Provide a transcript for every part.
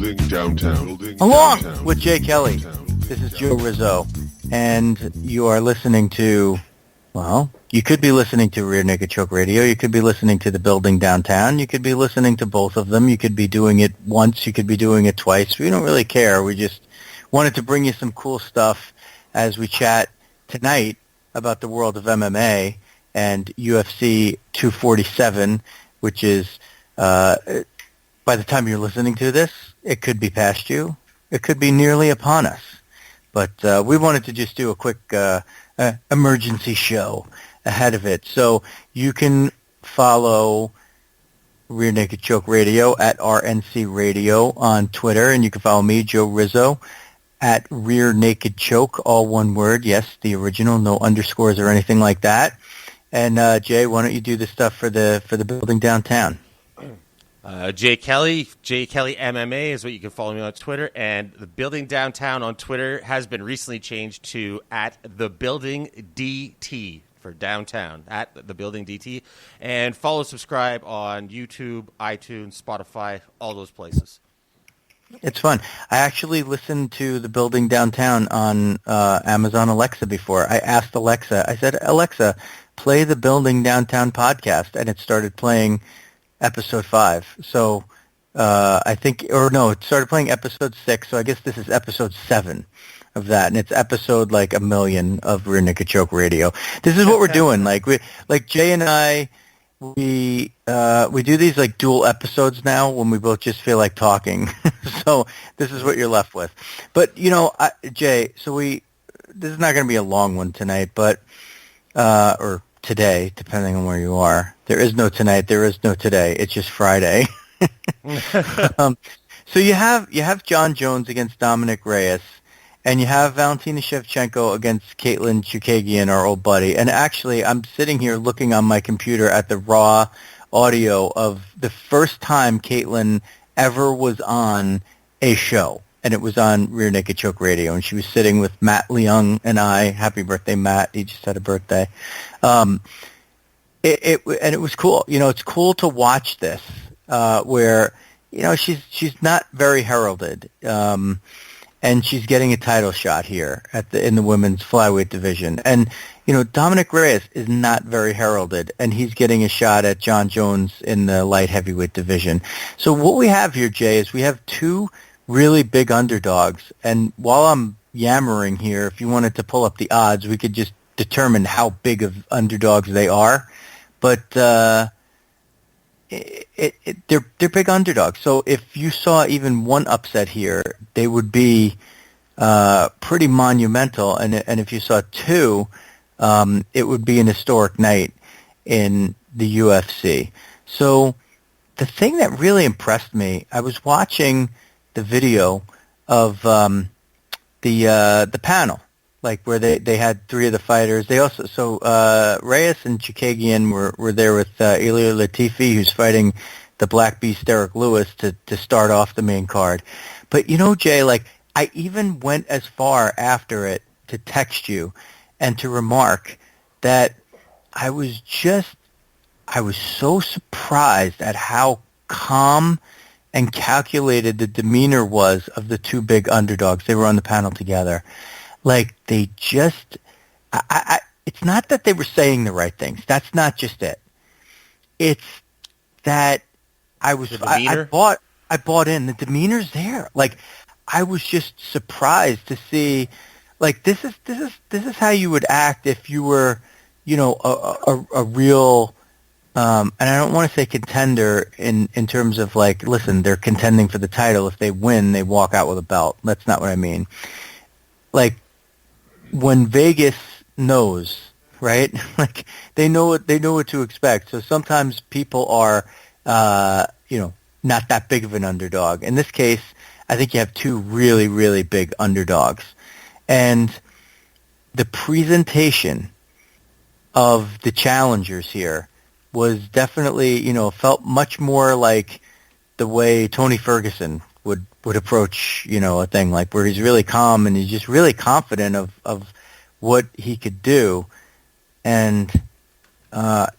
Along with Jay Kelly, this is Joe Rizzo, and you are listening to, well, you could be listening to Rear Naked Choke Radio, you could be listening to The Building Downtown, you could be listening to both of them, you could be doing it once, you could be doing it twice. We don't really care. We just wanted to bring you some cool stuff as we chat tonight about the world of MMA and UFC 247, which is, by the time you're listening to this, it could be past you. It could be nearly upon us. But we wanted to just do a quick emergency show ahead of it. So you can follow Rear Naked Choke Radio at RNC Radio on Twitter, and you can follow me, Joe Rizzo, at Rear Naked Choke, all one word. Yes, the original, no underscores or anything like that. And Jay, why don't you do the stuff for the Building Downtown? Jay Kelly MMA is what you can follow me on Twitter, and the Building Downtown on Twitter has been recently changed to at the Building DT for downtown, at the Building DT, and subscribe on YouTube, iTunes, Spotify, all those places. It's fun. I actually listened to the Building Downtown on Amazon Alexa before. I asked Alexa, I said, Alexa, play the Building Downtown podcast, and it started playing episode 5. So I think, or no, it started playing episode 6, so I guess this is episode 7 of that, and it's episode like 1,000,000 of Rear Naked Choke Radio. This is what we're doing. Like Jay and I, we do these like dual episodes now when we both just feel like talking. So this is what you're left with. But Jay, so this is not going to be a long one tonight, but or today, depending on where you are. There is no tonight. There is no today. It's just Friday. So you have Jon Jones against Dominick Reyes, and you have Valentina Shevchenko against Katlyn Chookagian, our old buddy. And actually, I'm sitting here looking on my computer at the raw audio of the first time Katlyn ever was on a show, and it was on Rear Naked Choke Radio, and she was sitting with Matt Leung and I. Happy birthday, Matt. He just had a birthday. It was cool. It's cool to watch this, where, she's not very heralded, and she's getting a title shot here in the women's flyweight division. And, Dominick Reyes is not very heralded, and he's getting a shot at Jon Jones in the light heavyweight division. So what we have here, Jay, is we have two really big underdogs. And while I'm yammering here, if you wanted to pull up the odds, we could just determine how big of underdogs they are. But they're big underdogs. So if you saw even one upset here, they would be pretty monumental. And if you saw two, it would be an historic night in the UFC. So the thing that really impressed me, I was watching the video of the panel, like where they had three of the fighters. They also Reyes and Chookagian were there with Ilir Latifi, who's fighting the Black Beast Derek Lewis to start off the main card. But Jay, like I even went as far after it to text you and to remark that I was so surprised at how calm and calculated the demeanor was of the two big underdogs. They were on the panel together. Like they just, it's not that they were saying the right things. That's not just it. It's that I bought in. The demeanor's there. Like I was just surprised to see. Like this is how you would act if you were, a real. And I don't want to say contender in terms of like, listen, they're contending for the title. If they win, they walk out with a belt. That's not what I mean. Like when Vegas knows, right? Like they know what to expect. So sometimes people are, not that big of an underdog. In this case, I think you have two really, really big underdogs, and the presentation of the challengers here was definitely, felt much more like the way Tony Ferguson would approach, a thing like where he's really calm and he's just really confident of what he could do. And, I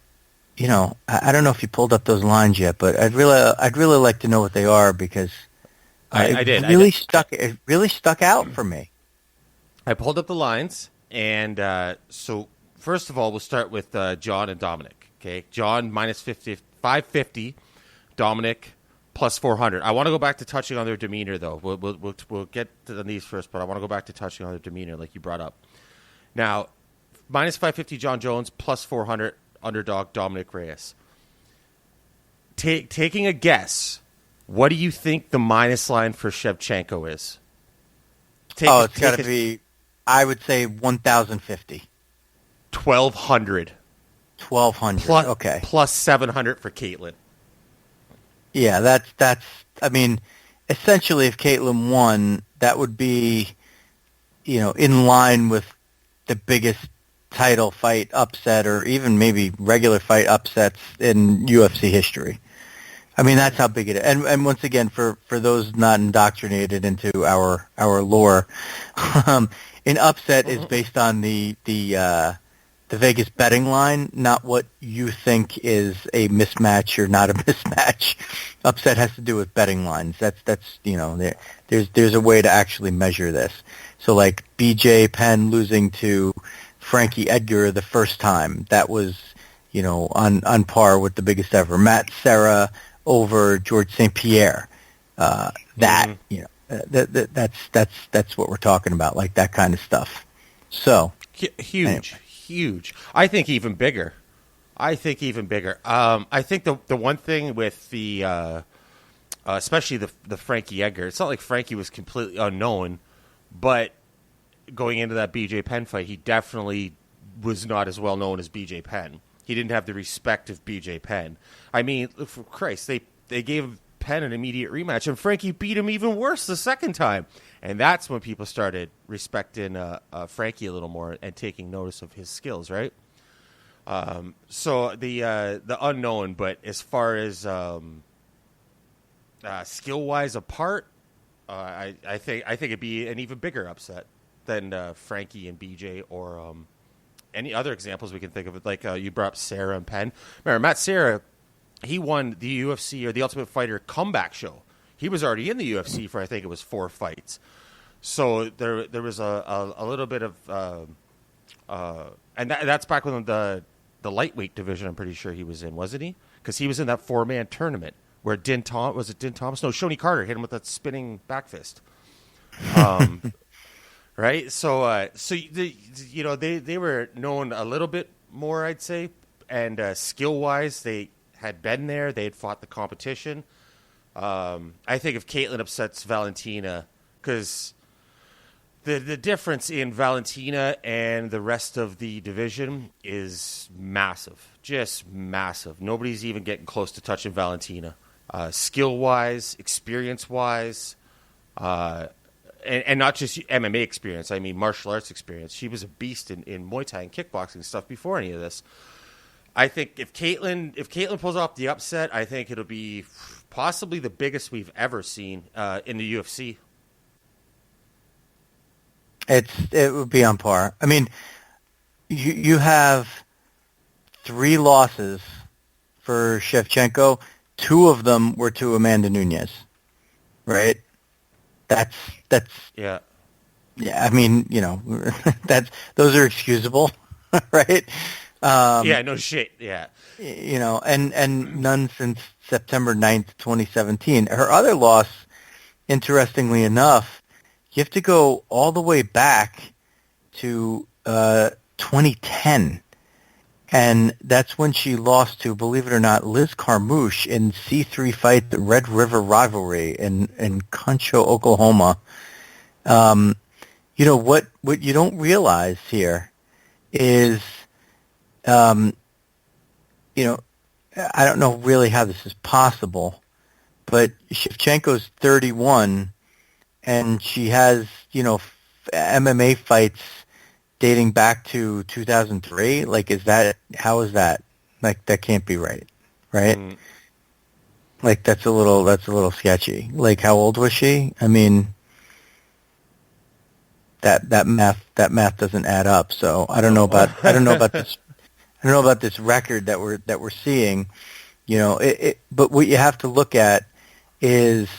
don't know if you pulled up those lines yet, but I'd really like to know what they are because I did. It really stuck out for me. I pulled up the lines, and so first of all, we'll start with Jon and Dominick. Okay, Jon minus 550, Dominick plus 400. I want to go back to touching on their demeanor, though. We'll get to these first, but I want to go back to touching on their demeanor, like you brought up. Now, minus 550, Jon Jones, plus 400, underdog Dominick Reyes. Taking a guess, what do you think the minus line for Shevchenko is? It's got to be, I would say 1,050. 1,200. 1,200. Okay. Plus 700 for Katlyn. Yeah, that's. I mean, essentially, if Katlyn won, that would be, in line with the biggest title fight upset, or even maybe regular fight upsets in UFC history. I mean, that's how big it is. And once again, for those not indoctrinated into our lore, an upset is based on the Vegas betting line, not what you think is a mismatch or not a mismatch. Upset has to do with betting lines. That's there's a way to actually measure this. So like BJ Penn losing to Frankie Edgar the first time, that was on par with the biggest ever. Matt Serra over George St. Pierre. That's what we're talking about, like that kind of stuff. So huge. Anyway. Huge. I think even bigger. I think the one thing with the, especially the Frankie Edgar, it's not like Frankie was completely unknown, but going into that BJ Penn fight, he definitely was not as well known as BJ Penn. He didn't have the respect of BJ Penn. I mean, for Christ, they gave Penn an immediate rematch, and Frankie beat him even worse the second time. And that's when people started respecting Frankie a little more and taking notice of his skills, right? So the unknown, but as far as skill-wise apart, I think it'd be an even bigger upset than Frankie and BJ or any other examples we can think of. Like you brought up Serra and Penn. Remember, Matt Serra, he won the UFC or the Ultimate Fighter comeback show. He was already in the UFC for, I think it was 4 fights. So there was a little bit of and that's back when the lightweight division, I'm pretty sure he was in, wasn't he? Because he was in that 4-man tournament where Din Thomas? No, Shoney Carter hit him with that spinning back fist. Right? So they were known a little bit more, I'd say, and skill-wise, they had been there. They had fought the competition. I think if Katlyn upsets Valentina, because the difference in Valentina and the rest of the division is massive, just massive. Nobody's even getting close to touching Valentina, skill-wise, experience-wise, and not just MMA experience. I mean, martial arts experience. She was a beast in Muay Thai and kickboxing stuff before any of this. I think if Katlyn pulls off the upset, I think it'll be possibly the biggest we've ever seen in the UFC. It would be on par. I mean, you have 3 losses for Shevchenko. 2 of them were to Amanda Nunes, right? That's yeah. Yeah, I mean, those are excusable, right? Yeah, no shit. Yeah. And none since September 9th, 2017. Her other loss, interestingly enough, you have to go all the way back to 2010. And that's when she lost to, believe it or not, Liz Carmouche in C3 fight, the Red River Rivalry in Concho, Oklahoma. What you don't realize here is, I don't know really how this is possible, but Shevchenko's 31, and she has, MMA fights dating back to 2003. Like, how is that? Like, that can't be right? Like, that's a little sketchy. Like, how old was she? I mean, that math doesn't add up. So I don't know about this. I don't know about this record that we're seeing. But what you have to look at is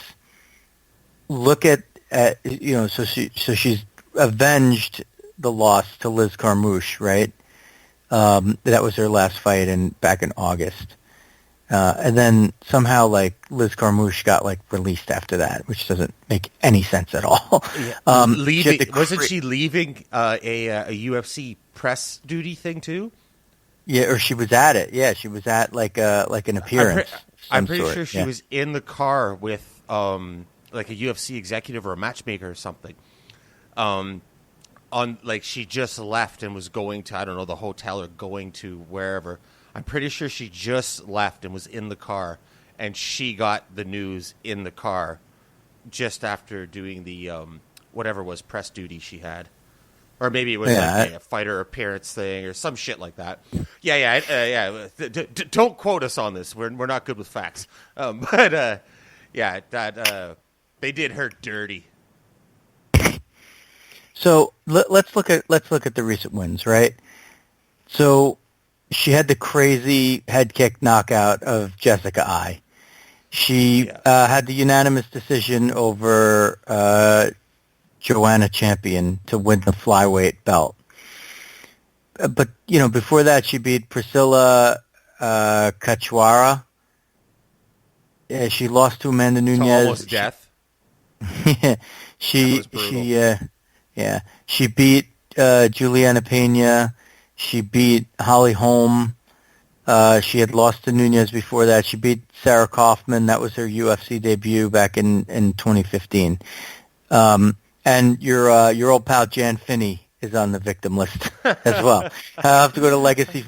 look at so she's avenged the loss to Liz Carmouche, right? That was her last fight back in August. And then somehow, like, Liz Carmouche got, like, released after that, which doesn't make any sense at all. Yeah. Wasn't she leaving a UFC press duty thing, too? Yeah, or she was at it. Yeah, she was at, like an appearance. I'm pretty sure she was in the car with, like, a UFC executive or a matchmaker or something. She just left and was going to, I don't know, the hotel or going to wherever. I'm pretty sure she just left and was in the car, and she got the news in the car just after doing the whatever was press duty she had, or maybe it was a fighter appearance thing or some shit like that. Yeah. Don't quote us on this. We're not good with facts, but they did her dirty. So let's look at the recent wins, right? So she had the crazy head kick knockout of Jessica Ai. She had the unanimous decision over Joanna Champion to win the flyweight belt. But before that, she beat Priscilla Cachoeira. Yeah, she lost to Amanda Nunes. To almost death. She beat Juliana Pena. She beat Holly Holm. She had lost to Nunes before that. She beat Sarah Kaufman. That was her UFC debut back in 2015. And your old pal Jan Finney is on the victim list as well. I'll have to go to Legacy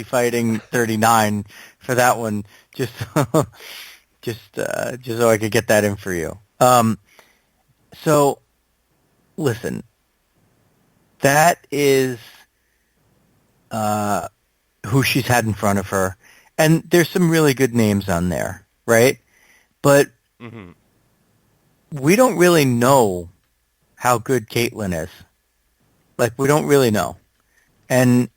Fighting 39 for that one, just so I could get that in for you. So listen, that is who she's had in front of her. And there's some really good names on there, right? But we don't really know how good Katlyn is. Like, we don't really know. And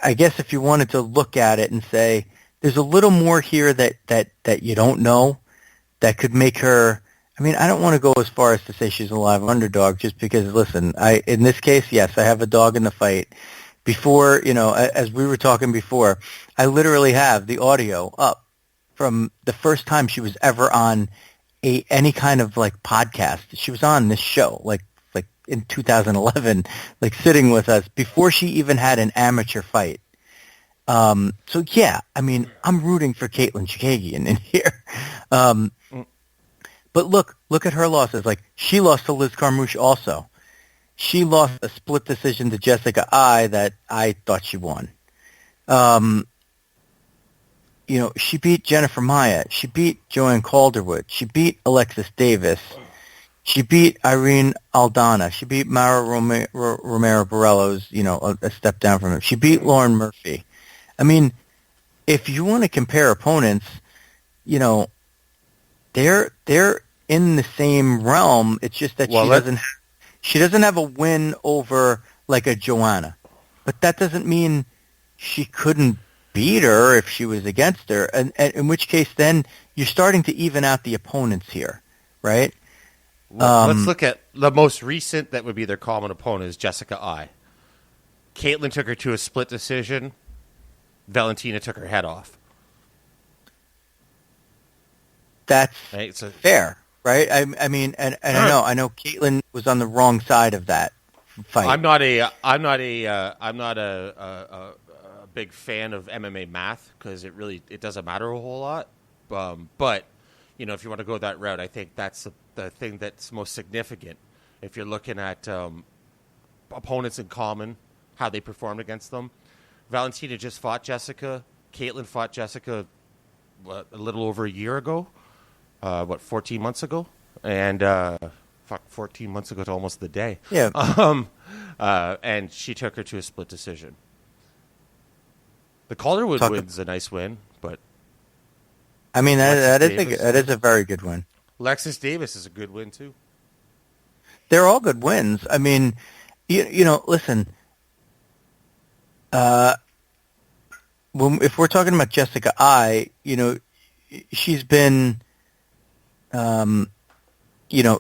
I guess if you wanted to look at it and say, there's a little more here that you don't know that could make her... I mean, I don't want to go as far as to say she's a live underdog just because, listen, in this case, yes, I have a dog in the fight. Before, as we were talking before, I literally have the audio up from the first time she was ever on any kind of, like, podcast. She was on this show, like in 2011, like, sitting with us before she even had an amateur fight. So, yeah, I mean, I'm rooting for Katlyn Chookagian in here. But look at her losses. Like, she lost to Liz Carmouche also. She lost a split decision to Jessica Ai that I thought she won. She beat Jennifer Maia. She beat Joanne Calderwood. She beat Alexis Davis. She beat Irene Aldana. She beat Mara Romero Borello's, a step down from him. She beat Lauren Murphy. I mean, if you want to compare opponents, they're in the same realm. It's just that she doesn't have a win over, like, a Joanna. But that doesn't mean she couldn't beat her if she was against her. And in which case, then you're starting to even out the opponents here, right? Let's look at the most recent that would be their common opponent is Jessica Ai. Katlyn took her to a split decision. Valentina took her head off. That's fair, right? I mean, and I know Katlyn was on the wrong side of that fight. I'm not a big fan of MMA math because it doesn't matter a whole lot. But if you want to go that route, I think that's the thing that's most significant. If you're looking at opponents in common, how they performed against them. Valentina just fought Jessica. Katlyn fought Jessica a little over a year ago. 14 months ago? And 14 months ago to almost the day. Yeah. And she took her to a split decision. The Calderwood win's a nice win, but I mean that is a very good win. Alexis Davis is a good win too. They're all good wins. I mean, listen. If we're talking about Jessica Ai, she's been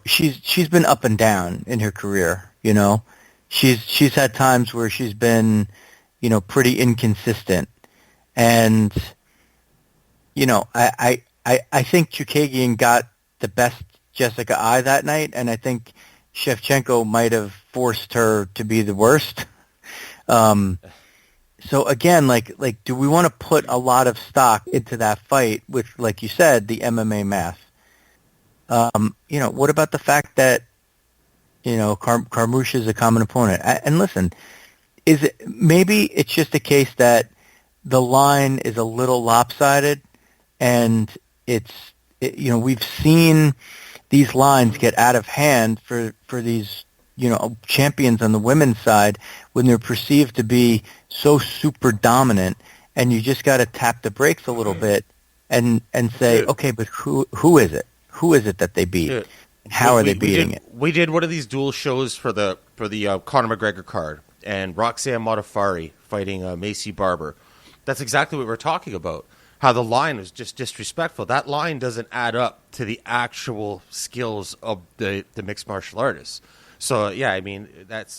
she's been up and down in her career. She's had times where she's been, pretty inconsistent, and I think Chookagian got the best Jessica I that night, and I think Shevchenko might have forced her to be the worst. So again, like, do we want to put a lot of stock into that fight with, like you said, the MMA math? What about the fact that, Carmouche is a common opponent? And listen, maybe it's just a case that the line is a little lopsided, and we've seen these lines get out of hand for these, champions on the women's side when they're perceived to be so super dominant, and you just got to tap the brakes a little bit and say, okay, but who is it? Who is it that they beat? And how are they beating it? We did one of these dual shows for the Conor McGregor card, and Roxanne Modafferi fighting Macy Barber. That's exactly what we're talking about. How the line is just disrespectful. That line doesn't add up to the actual skills of the mixed martial artists. So yeah, I mean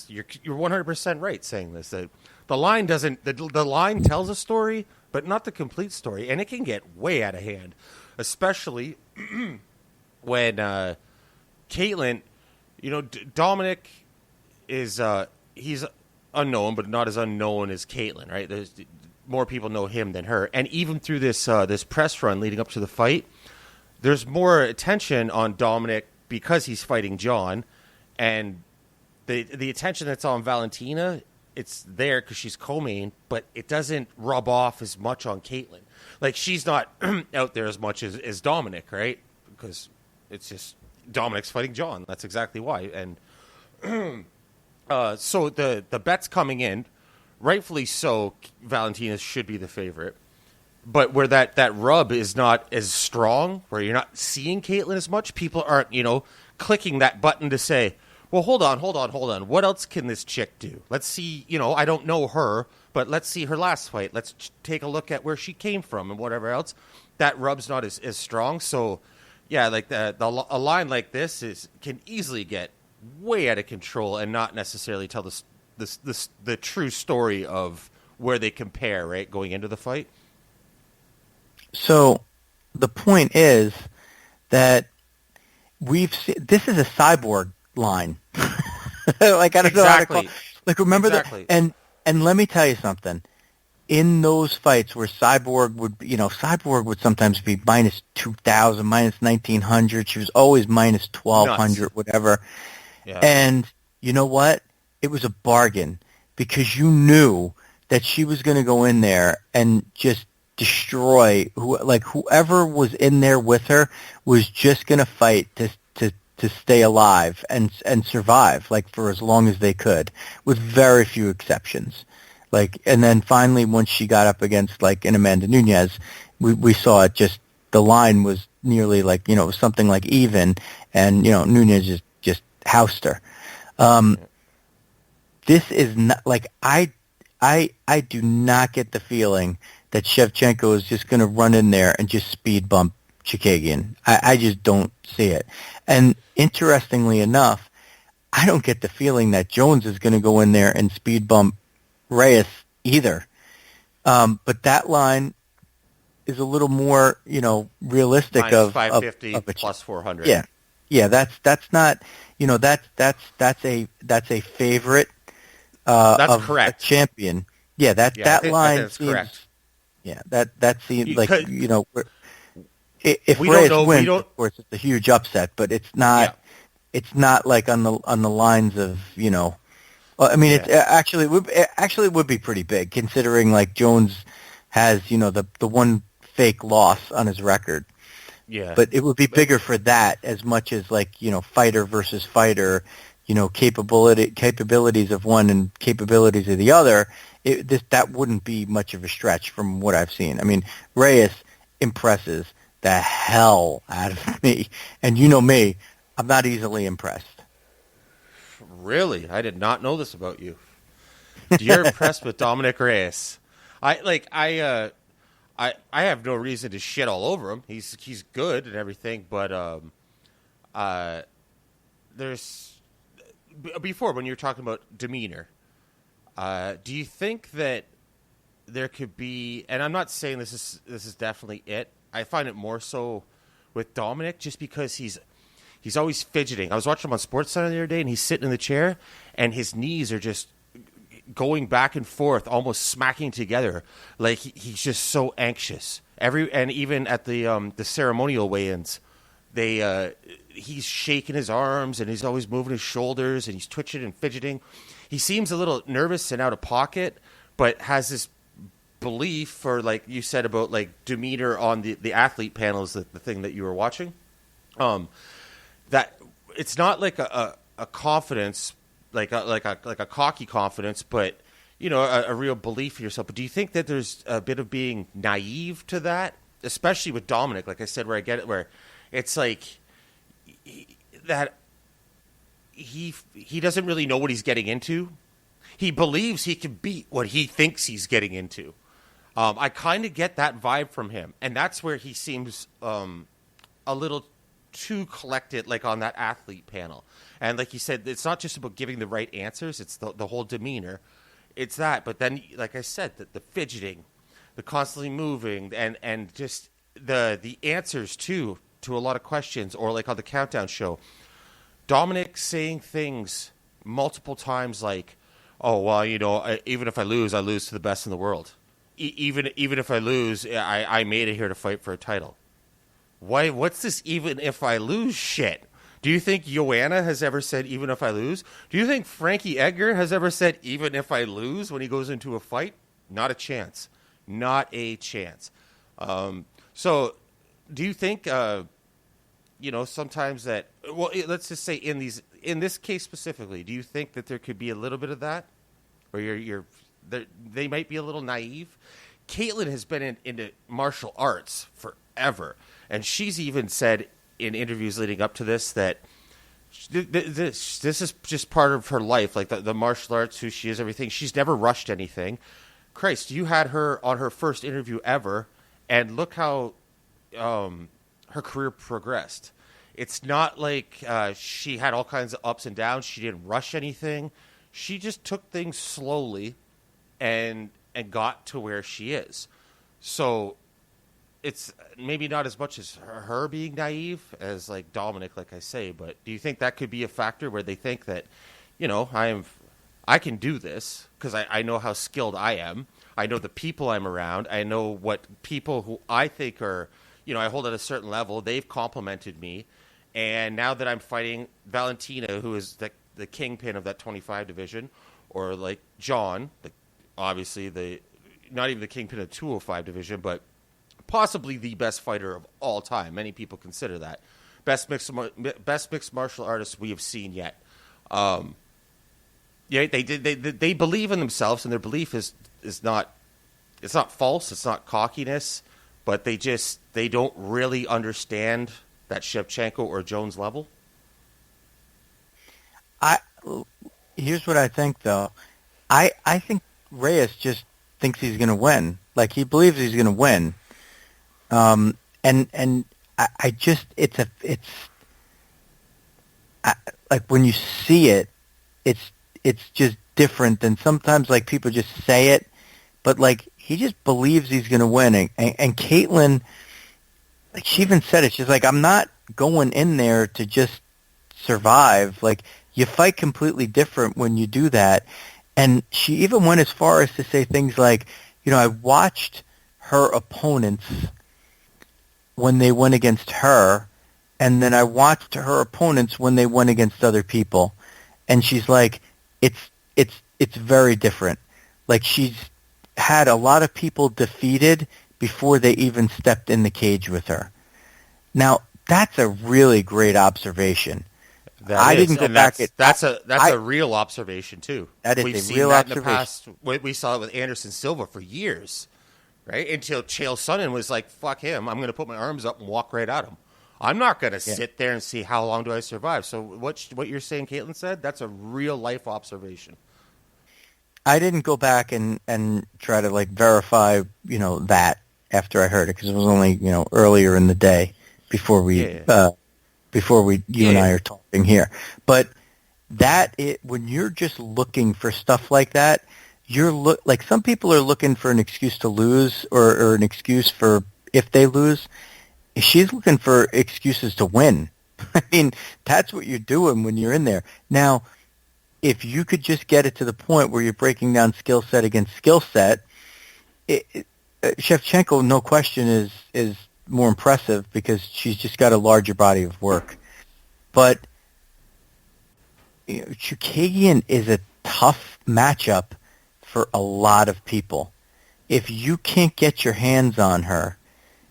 you're 100% right saying this. That the line doesn't. The line tells a story, but not the complete story, and it can get way out of hand, especially when Katlyn. Dominick is he's unknown, but not as unknown as Katlyn, right? There's more people know him than her, and even through this press run leading up to the fight, there's more attention on Dominick because he's fighting Jon, and the attention that's on Valentina, it's there because she's co-main, but it doesn't rub off as much on Katlyn. Like, she's not out there as much as Dominick, right? Because it's just Dominick's fighting Jon. That's exactly why. And so the bet's coming in. Rightfully so, Valentina should be the favorite. But where that rub is not as strong, where you're not seeing Katlyn as much, people aren't, clicking that button to say, well, hold on. What else can this chick do? Let's see, I don't know her, but let's see her last fight. Let's take a look at where she came from and whatever else. That rub's not as strong. So, yeah, like a line like this can easily get way out of control and not necessarily tell the true story of where they compare, right, going into the fight. So the point is that this is a cyborg line. Like, I don't know how to call. Like, remember that? And let me tell you something. In those fights where Cyborg would sometimes be minus 2,000, minus 1,900. She was always minus 1,200, whatever. Yeah. And you know what? It was a bargain because you knew that she was going to go in there and just destroy whoever was in there with her was just going to fight to stay alive and survive, like, for as long as they could, with very few exceptions. Like, and then finally, once she got up against, like, an Amanda Nunes, we saw it just, the line was nearly like, something like even, and, Nunes just housed her. This is not, like, I do not get the feeling that Shevchenko is just going to run in there and just speed bump Chookagian. I just don't see it. And interestingly enough, I don't get the feeling that Jones is going to go in there and speed bump Reyes either. But that line is a little more, realistic. Minus of 550 of plus 400. Yeah. That's not, that's a favorite. That's of correct. A champion. Yeah, that line that's seems correct. Yeah, that seems like, if Reyes wins, of course, it's a huge upset, but it's not. Yeah. It's not like on the lines of, I mean, it actually would be pretty big, considering, like, Jones has, the one fake loss on his record. Yeah. But it would be bigger for that as much as, like, fighter versus fighter, capabilities of one and capabilities of the other. That wouldn't be much of a stretch from what I've seen. I mean, Reyes impresses the hell out of me, and you know me, I'm not easily impressed. Really? I did not know this about you. You're impressed with Dominick Reyes. I have no reason to shit all over him. He's good and everything, but there's before when you were talking about demeanor. Do you think that there could be? And I'm not saying this is definitely it. I find it more so with Dominick, just because he's always fidgeting. I was watching him on SportsCenter the other day, and he's sitting in the chair, and his knees are just going back and forth, almost smacking together, like he's just so anxious. And even at the ceremonial weigh-ins, he's shaking his arms, and he's always moving his shoulders, and he's twitching and fidgeting. He seems a little nervous and out of pocket, but has this belief, or like you said about like demeanor on the athlete panel is the thing that you were watching. That it's not like a confidence, like a cocky confidence, but a real belief in yourself. But do you think that there's a bit of being naive to that, especially with Dominick? Like I said, where I get it, where it's like that he doesn't really know what he's getting into. He believes he can beat what he thinks he's getting into. I kind of get that vibe from him, and that's where he seems a little too collected, like on that athlete panel. And like you said, it's not just about giving the right answers; it's the whole demeanor. It's that, but then, like I said, the fidgeting, the constantly moving, and just the answers to a lot of questions, or like on the countdown show, Dominick saying things multiple times like, "Oh well, even if I lose to the best in the world. Even if I lose, I made it here to fight for a title." Why? What's this even if I lose shit? Do you think Joanna has ever said even if I lose? Do you think Frankie Edgar has ever said even if I lose when he goes into a fight? Not a chance. Not a chance. So do you think, sometimes that, well, let's just say in this case specifically, do you think that there could be a little bit of that? Or they might be a little naive? Katlyn has been into martial arts forever. And she's even said in interviews leading up to this that this is just part of her life, like the martial arts, who she is, everything. She's never rushed anything. Christ, you had her on her first interview ever, and look how her career progressed. It's not like she had all kinds of ups and downs. She didn't rush anything. She just took things slowly and got to where she is. So it's maybe not as much as her being naive as like Dominick, like I say, but do you think that could be a factor where they think that, I can do this because I know how skilled I am. I know the people I'm around. I know what people who I think are, I hold at a certain level. They've complimented me. And now that I'm fighting Valentina, who is the kingpin of that 25 division, or like Jon, obviously not even the kingpin of 205 division, but possibly the best fighter of all time. Many people consider that best mixed martial artist we have seen yet. They believe in themselves, and their belief is not, it's not false, it's not cockiness, but they don't really understand that Shevchenko or Jones level. Here's what I think, though. I think Reyes just thinks he's going to win. Like, he believes he's going to win. I just, like when you see it, it's just different than sometimes like people just say it, but like he just believes he's going to win. And Katlyn, like she even said it, she's like, I'm not going in there to just survive. Like you fight completely different when you do that. And she even went as far as to say things like, I watched her opponents when they went against her, and then I watched her opponents when they went against other people. And she's like, it's very different. Like she's had a lot of people defeated before they even stepped in the cage with her. Now, that's a really great observation. I didn't go back. That's a real observation too. That is We've a seen real that observation. In the past. We saw it with Anderson Silva for years, right? Until Chael Sonnen was like, "Fuck him! I'm going to put my arms up and walk right at him. I'm not going to sit there and see how long do I survive." So what you're saying, Katlyn said, that's a real life observation. I didn't go back and try to like verify, that after I heard it, because it was only, earlier in the day before we you and I are talking here. But when you're just looking for stuff like that, like some people are looking for an excuse to lose or an excuse for if they lose. She's looking for excuses to win. I mean, that's what you're doing when you're in there. Now, if you could just get it to the point where you're breaking down skill set against skill set, Shevchenko, no question, is more impressive because she's just got a larger body of work. But Chookagian is a tough matchup for a lot of people. If you can't get your hands on her,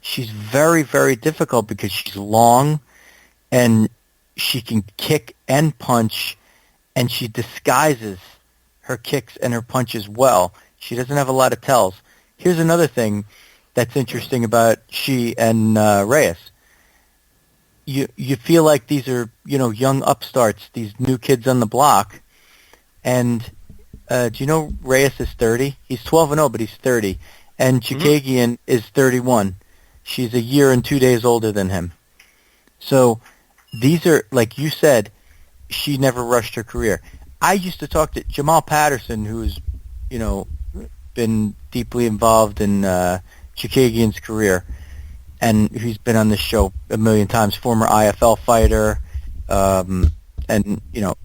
she's very, very difficult because she's long and she can kick and punch, and she disguises her kicks and her punches well. She doesn't have a lot of tells. Here's another thing that's interesting about she and Reyes. You feel like these are, young upstarts, these new kids on the block. And do you know Reyes is 30? He's 12-0, but he's 30. And Chookagian is 31. She's a year and 2 days older than him. So these are, like you said, she never rushed her career. I used to talk to Jamal Patterson, who's, been deeply involved in Chookagian's career, and he's been on this show a million times, former IFL fighter, and,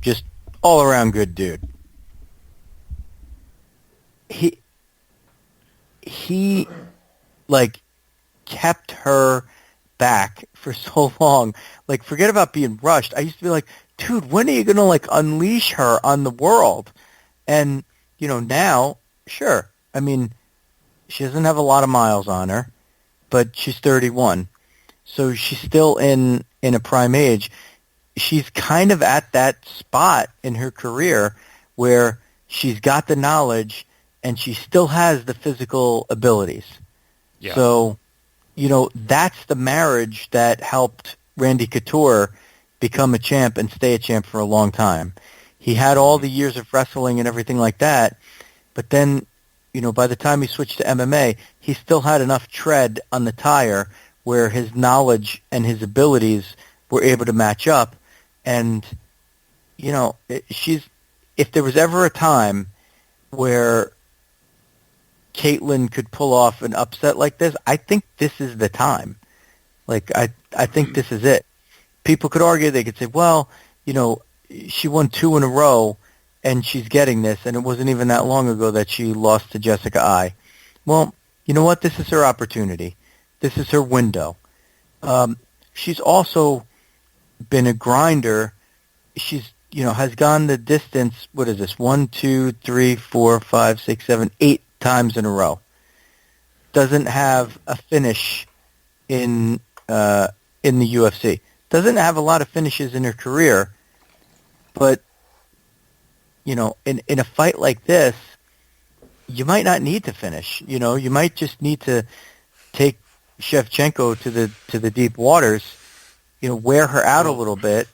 just all-around good dude. He kept her back for so long. Like, forget about being rushed. I used to be like, dude, when are you going to, unleash her on the world? And, now, sure. I mean, she doesn't have a lot of miles on her, but she's 31. So she's still in a prime age. She's kind of at that spot in her career where she's got the knowledge and she still has the physical abilities. Yeah. So, that's the marriage that helped Randy Couture become a champ and stay a champ for a long time. He had all the years of wrestling and everything like that, but then, by the time he switched to MMA, he still had enough tread on the tire where his knowledge and his abilities were able to match up. And, if there was ever a time where Katlyn could pull off an upset like this, I think this is the time. I think this is it. People could argue, they could say, well, she won 2 in a row and she's getting this, and it wasn't even that long ago that she lost to Jessica Ai. Well, you know what? This is her opportunity. This is her window. She's also been a grinder. She's, has gone the distance, what is this, 1, 2, 3, 4, 5, 6, 7, 8 times in a row. Doesn't have a finish in the UFC. Doesn't have a lot of finishes in her career, but in a fight like this, you might not need to finish. You might just need to take Shevchenko to the deep waters. Wear her out a little bit,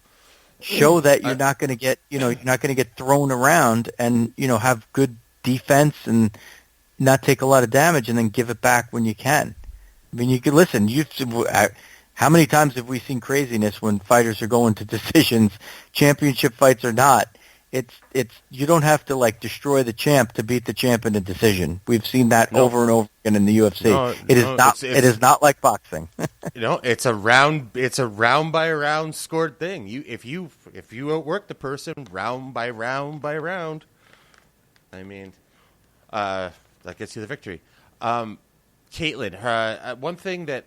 show that you're not going to get you're not going to get thrown around, and have good defense and not take a lot of damage, and then give it back when you can. I mean, you could listen. How many times have we seen craziness when fighters are going to decisions, championship fights or not? It's you don't have to destroy the champ to beat the champ in a decision. We've seen that over and over again in the UFC. It is not like boxing. It's a round by round scored thing. If you outwork the person round by round by round, I mean, that gets you the victory. Katlyn, her one thing that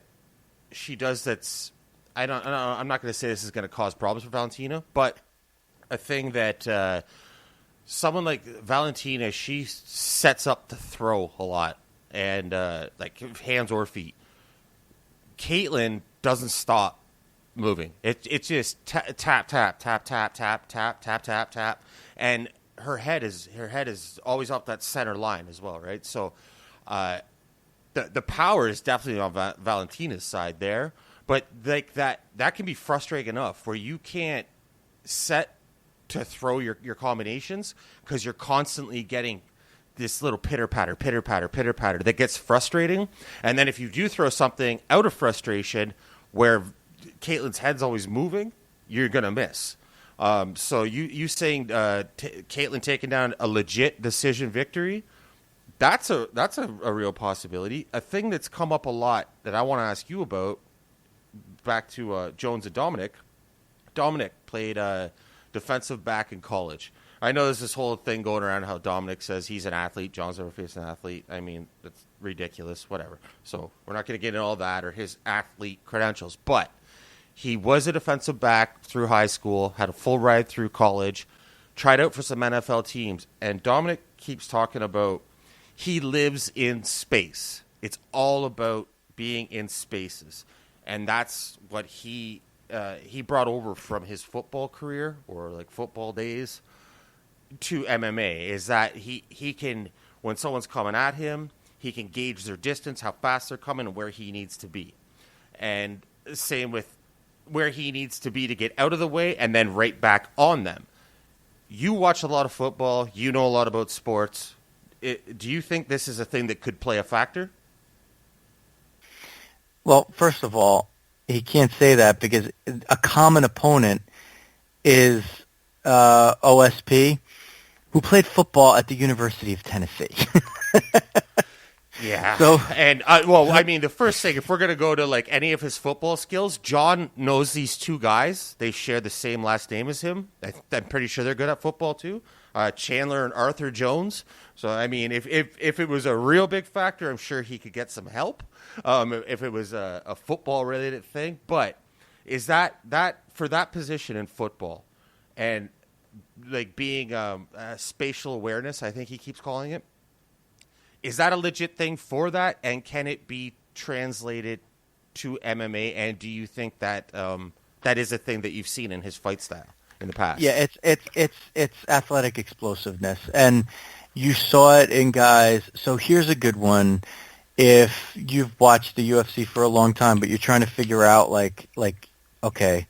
she does that's I'm not going to say this is going to cause problems for Valentina, but a thing that someone like Valentina, she sets up to throw a lot, and hands or feet. Katlyn doesn't stop moving. It's just tap tap tap tap tap tap tap tap tap tap, and her head is always up that center line as well, right? So the power is definitely on Valentina's side there, but that can be frustrating enough where you can't set to throw your combinations because you're constantly getting this little pitter patter that gets frustrating. And then if you do throw something out of frustration where Katlyn's head's always moving, you're going to miss. So you saying Katlyn taking down a legit decision victory, that's a real possibility. A thing that's come up a lot that I want to ask you about, back to Jones and Dominick. Dominick played defensive back in college. I know there's this whole thing going around how Dominick says he's an athlete. John's never faced an athlete. I mean, that's ridiculous, whatever. So we're not going to get into all that or his athlete credentials. But he was a defensive back through high school, had a full ride through college, tried out for some NFL teams. And Dominick keeps talking about he lives in space. It's all about being in spaces. And that's what he brought over from his football career or like football days to MMA, is that he can, when someone's coming at him, he can gauge their distance, how fast they're coming, and where he needs to be. And same with where he needs to be to get out of the way and then right back on them. You watch a lot of football. You know a lot about sports. Do you think this is a thing that could play a factor? Well, first of all, he can't say that because a common opponent is OSP, who played football at the University of Tennessee. Yeah. So, and I mean, the first thing, if we're going to go to like any of his football skills, John knows these two guys. They share the same last name as him. I'm pretty sure they're good at football too. Chandler and Arthur Jones. So, I mean, if it was a real big factor, I'm sure he could get some help. If it was a football related thing, but is that for that position in football and like being spatial awareness, I think he keeps calling it. Is that a legit thing for that, and can it be translated to MMA? And do you think that that is a thing that you've seen in his fight style in the past? Yeah, it's athletic explosiveness, and you saw it in guys. So here's a good one. If you've watched the UFC for a long time, but you're trying to figure out like okay,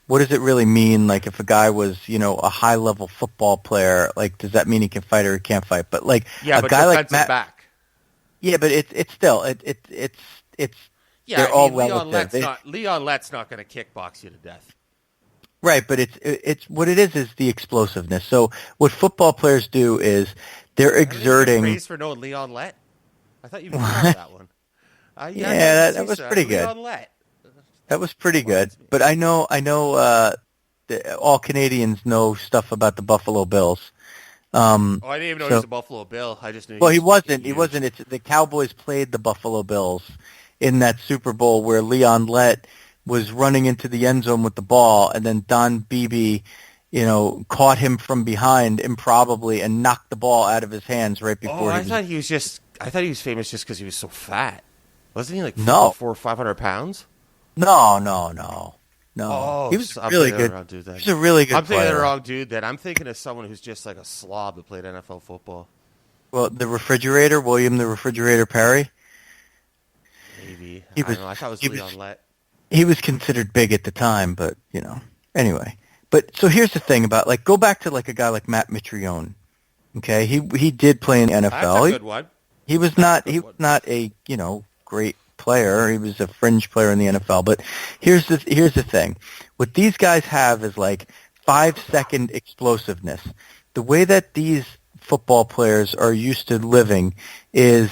what does it really mean? Like if a guy was, a high level football player, like does that mean he can fight or he can't fight? But like a guy like Matt, back. Yeah, but it's still it's yeah. They're all relative. Leon Lett's not going to kickbox you to death. Right, but it's what it is the explosiveness. So what football players do is they're exerting. Praise for knowing Leon Lett. I thought you mentioned that one. Yeah, that was pretty good. Leon Lett. That was pretty good. But I know. All Canadians know stuff about the Buffalo Bills. I didn't even know he was a Buffalo Bill. I just knew. Well, he wasn't. He wasn't. It's the Cowboys played the Buffalo Bills in that Super Bowl where Leon Lett was running into the end zone with the ball, and then Don Beebe, caught him from behind improbably and knocked the ball out of his hands right before. I thought he was famous just because he was so fat. Wasn't he like 400 or 500 pounds? No. Oh, he was really good. He's a really good player. I'm thinking of the wrong dude. Then I'm thinking of someone who's just like a slob that played NFL football. Well, the refrigerator, William the Refrigerator Perry. Maybe. I don't know. I thought it was Leon Lett. He was considered big at the time, but anyway. But so here's the thing about go back to a guy like Matt Mitrione. Okay, he did play in the NFL. That's a good one. He was not a great player. He was a fringe player in the NFL. But here's the thing. What these guys have is 5-second explosiveness. The way that these football players are used to living is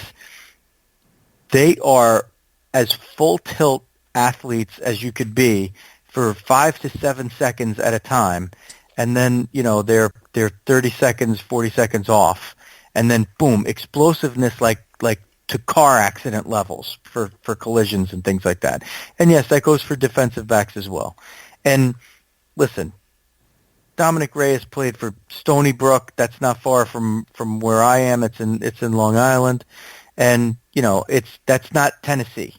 they are as full tilt athletes as you could be for 5 to 7 seconds at a time, and then they're 30 seconds, 40 seconds off, and then boom, explosiveness like to car accident levels for collisions and things like that. And yes, that goes for defensive backs as well. And listen, Dominick Reyes played for Stony Brook. That's not far from where I am. It's in Long Island, and that's not Tennessee.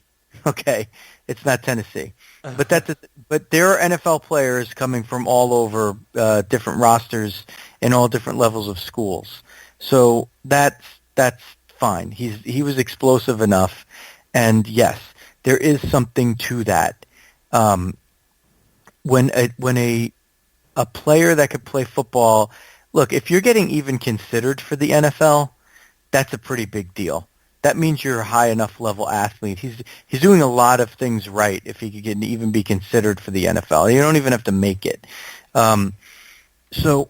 Okay, it's not Tennessee. But but there are NFL players coming from all over different rosters in all different levels of schools. So that's fine. He was explosive enough, and yes, there is something to that. When a player that could play football, look, if you're getting even considered for the NFL, that's a pretty big deal that means you're a high enough level athlete. He's doing a lot of things right if he could even be considered for the NFL. You don't even have to make it. So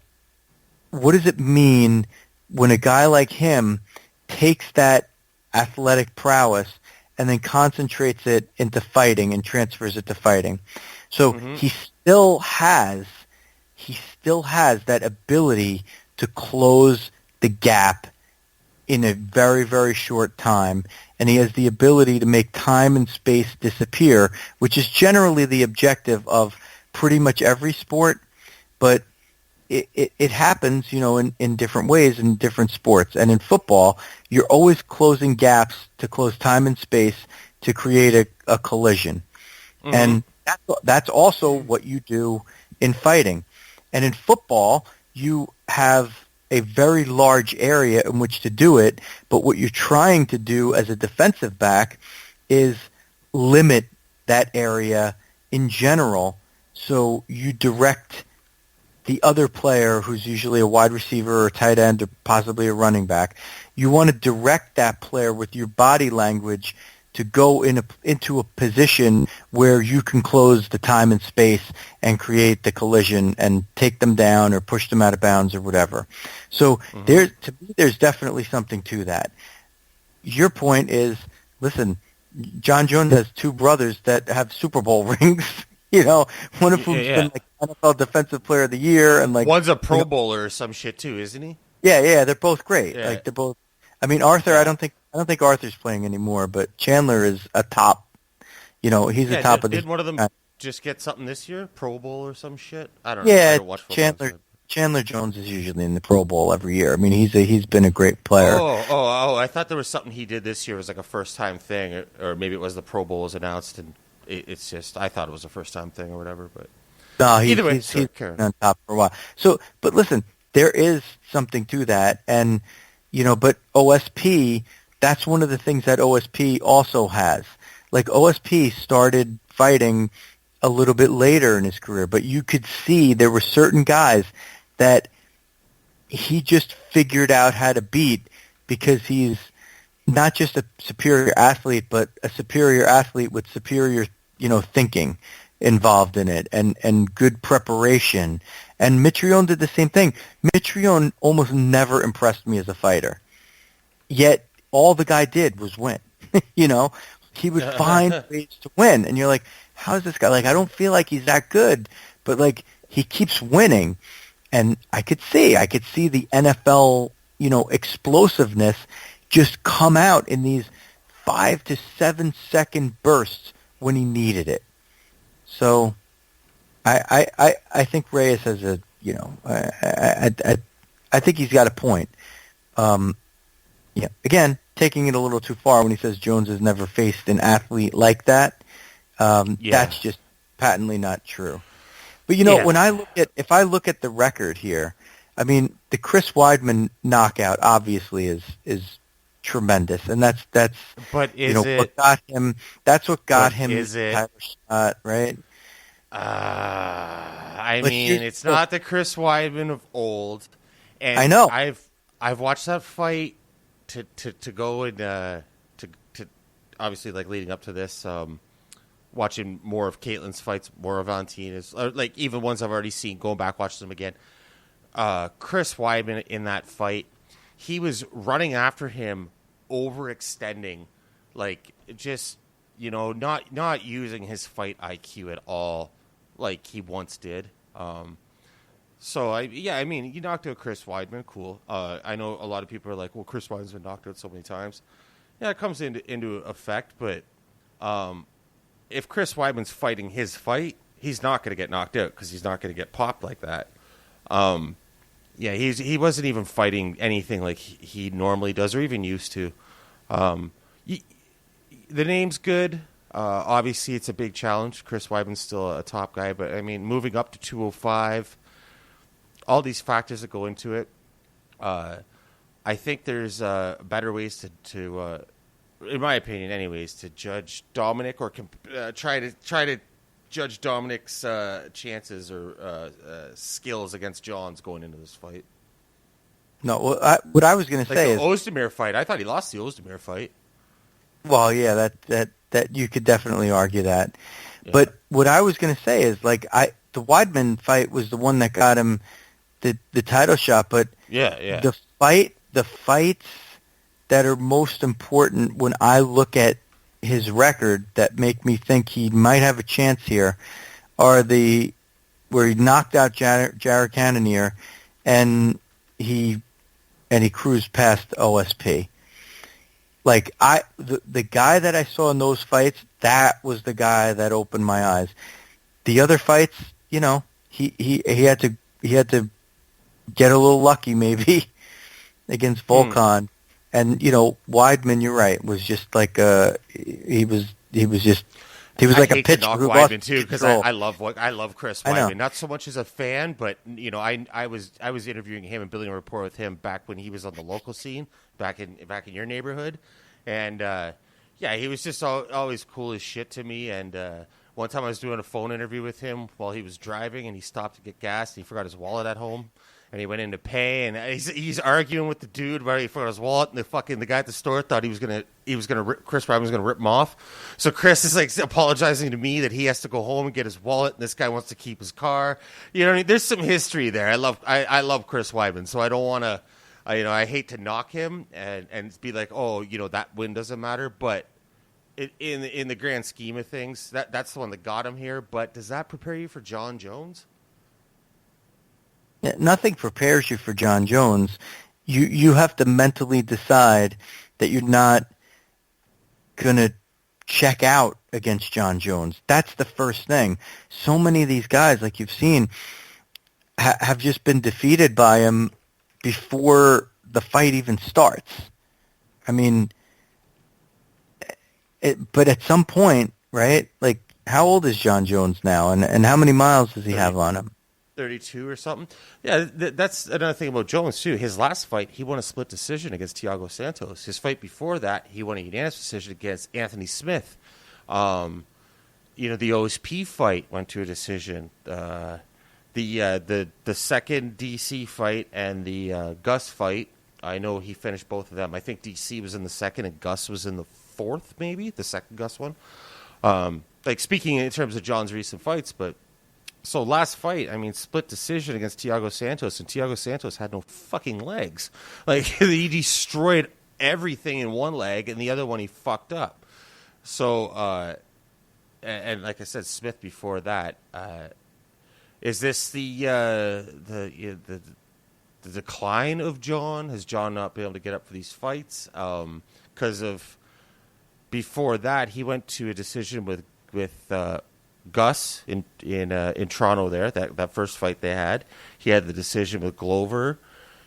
what does it mean when a guy like him takes that athletic prowess and then concentrates it into fighting and transfers it to fighting? So he still has that ability to close the gap in a very, very short time, and he has the ability to make time and space disappear, which is generally the objective of pretty much every sport, but it happens, in different ways in different sports. And in football, you're always closing gaps to close time and space to create a collision. And that's also what you do in fighting. And in football, you have a very large area in which to do it, but what you're trying to do as a defensive back is limit that area in general, so you direct the other player, who's usually a wide receiver or a tight end or possibly a running back. You want to direct that player with your body language to go into a position where you can close the time and space and create the collision and take them down or push them out of bounds or whatever. So there's definitely something to that. Your point is, listen, Jon Jones has two brothers that have Super Bowl rings. One of whom's been like NFL Defensive Player of the Year, and like one's a Pro Bowler or some shit too, isn't he? Yeah, they're both great. Yeah. Like they're both. I mean, Arthur, I don't think Arthur's playing anymore, but Chandler is a top. He's the top of the. Did one of them just get something this year, Pro Bowl or some shit? I don't know. Yeah, I don't watch football, Chandler Jones is usually in the Pro Bowl every year. I mean, he's been a great player. Oh! I thought there was something he did this year. It was like a first time thing, or maybe it was the Pro Bowl was announced, and it's just I thought it was a first time thing or whatever. But no, either way, he's been on top for a while. So, but listen, there is something to that, and but OSP, that's one of the things that OSP also has. Like OSP started fighting a little bit later in his career, but you could see there were certain guys that he just figured out how to beat because he's not just a superior athlete, but a superior athlete with superior, thinking involved in it and good preparation. And Mitrione did the same thing. Mitrione almost never impressed me as a fighter. Yet all the guy did was win. He would find ways to win. And you're like, how is this guy? Like, I don't feel like he's that good, but like he keeps winning. And I could see the NFL, explosiveness just come out in these 5 to 7 second bursts when he needed it. So I think Reyes has a, I think he's got a point. Again, taking it a little too far when he says Jones has never faced an athlete like that. That's just patently not true. But when if I look at the record here, I mean, the Chris Weidman knockout obviously is tremendous, and that's but is it what got him? That's what got him is the it title shot, right? I mean, it's not the Chris Weidman of old, and I know I've watched that fight to go and to obviously like leading up to this. Watching more of Katlyn's fights, more of Valentina's, like even ones I've already seen, going back, watching them again. Chris Weidman in that fight, he was running after him, overextending, like just not using his fight IQ at all, like he once did. So I mean, you knocked out Chris Weidman, cool. I know a lot of people are like, well, Chris Weidman's been knocked out so many times. Yeah, it comes into effect, but if Chris Weidman's fighting his fight, he's not going to get knocked out because he's not going to get popped like that. He wasn't even fighting anything like he normally does or even used to. The name's good. Obviously, it's a big challenge. Chris Weidman's still a top guy, but I mean, moving up to 205, all these factors that go into it. I think there's better ways to in my opinion, anyways, to judge Dominick or try to judge Dominick's chances or skills against Jon's going into this fight. No, what I was going to say the is Ozdemir fight. I thought he lost the Ozdemir fight. Well, yeah, that you could definitely argue that. Yeah. But what I was going to say is, like, the Weidman fight was the one that got him the title shot, but Yeah, yeah. the fights that are most important when I look at his record that make me think he might have a chance here are the where he knocked out Jared Cannonier and he cruised past OSP. Like the guy that I saw in those fights, that was the guy that opened my eyes. The other fights, you know, he had to get a little lucky maybe against Volkan. And you know, Weidman, you're right, was just like he was like a pitcher who lost Weidman too, because I love Chris Weidman. Not so much as a fan, but you know, I was interviewing him and building a rapport with him back when he was on the local scene back in your neighborhood, and yeah, he was just always cool as shit to me. And one time I was doing a phone interview with him while he was driving, and he stopped to get gas, and he forgot his wallet at home. And he went in to pay, and he's arguing with the dude about he forgot his wallet, and the guy at the store thought Chris Weidman was gonna rip him off. So Chris is like apologizing to me that he has to go home and get his wallet, and this guy wants to keep his car. You know what I mean? There's some history there. I love Chris Weidman, so I don't want to, I hate to knock him and be like, oh, you know, that win doesn't matter, but in the grand scheme of things, that's the one that got him here. But does that prepare you for Jon Jones? Yeah, nothing prepares you for Jon Jones. You have to mentally decide that you're not going to check out against Jon Jones. That's the first thing. So many of these guys, like you've seen, have just been defeated by him before the fight even starts. I mean, but at some point, right, like, how old is Jon Jones now, and how many miles does he have on him? 32 or something. Yeah, that's another thing about Jones, too. His last fight, he won a split decision against Thiago Santos. His fight before that, he won a unanimous decision against Anthony Smith. You know, the OSP fight went to a decision. The second DC fight and the Gus fight, I know he finished both of them. I think DC was in the second and Gus was in the fourth, maybe, the second Gus one. Like, speaking in terms of Jon's recent fights, but so last fight, I mean, split decision against Thiago Santos, and Thiago Santos had no fucking legs. Like, he destroyed everything in one leg, and the other one he fucked up. So, and like I said, Smith before that. Is this the decline of Jon? Has Jon not been able to get up for these fights? Because of before that, he went to a decision with Gus in Toronto there, that first fight they had. He had the decision with Glover.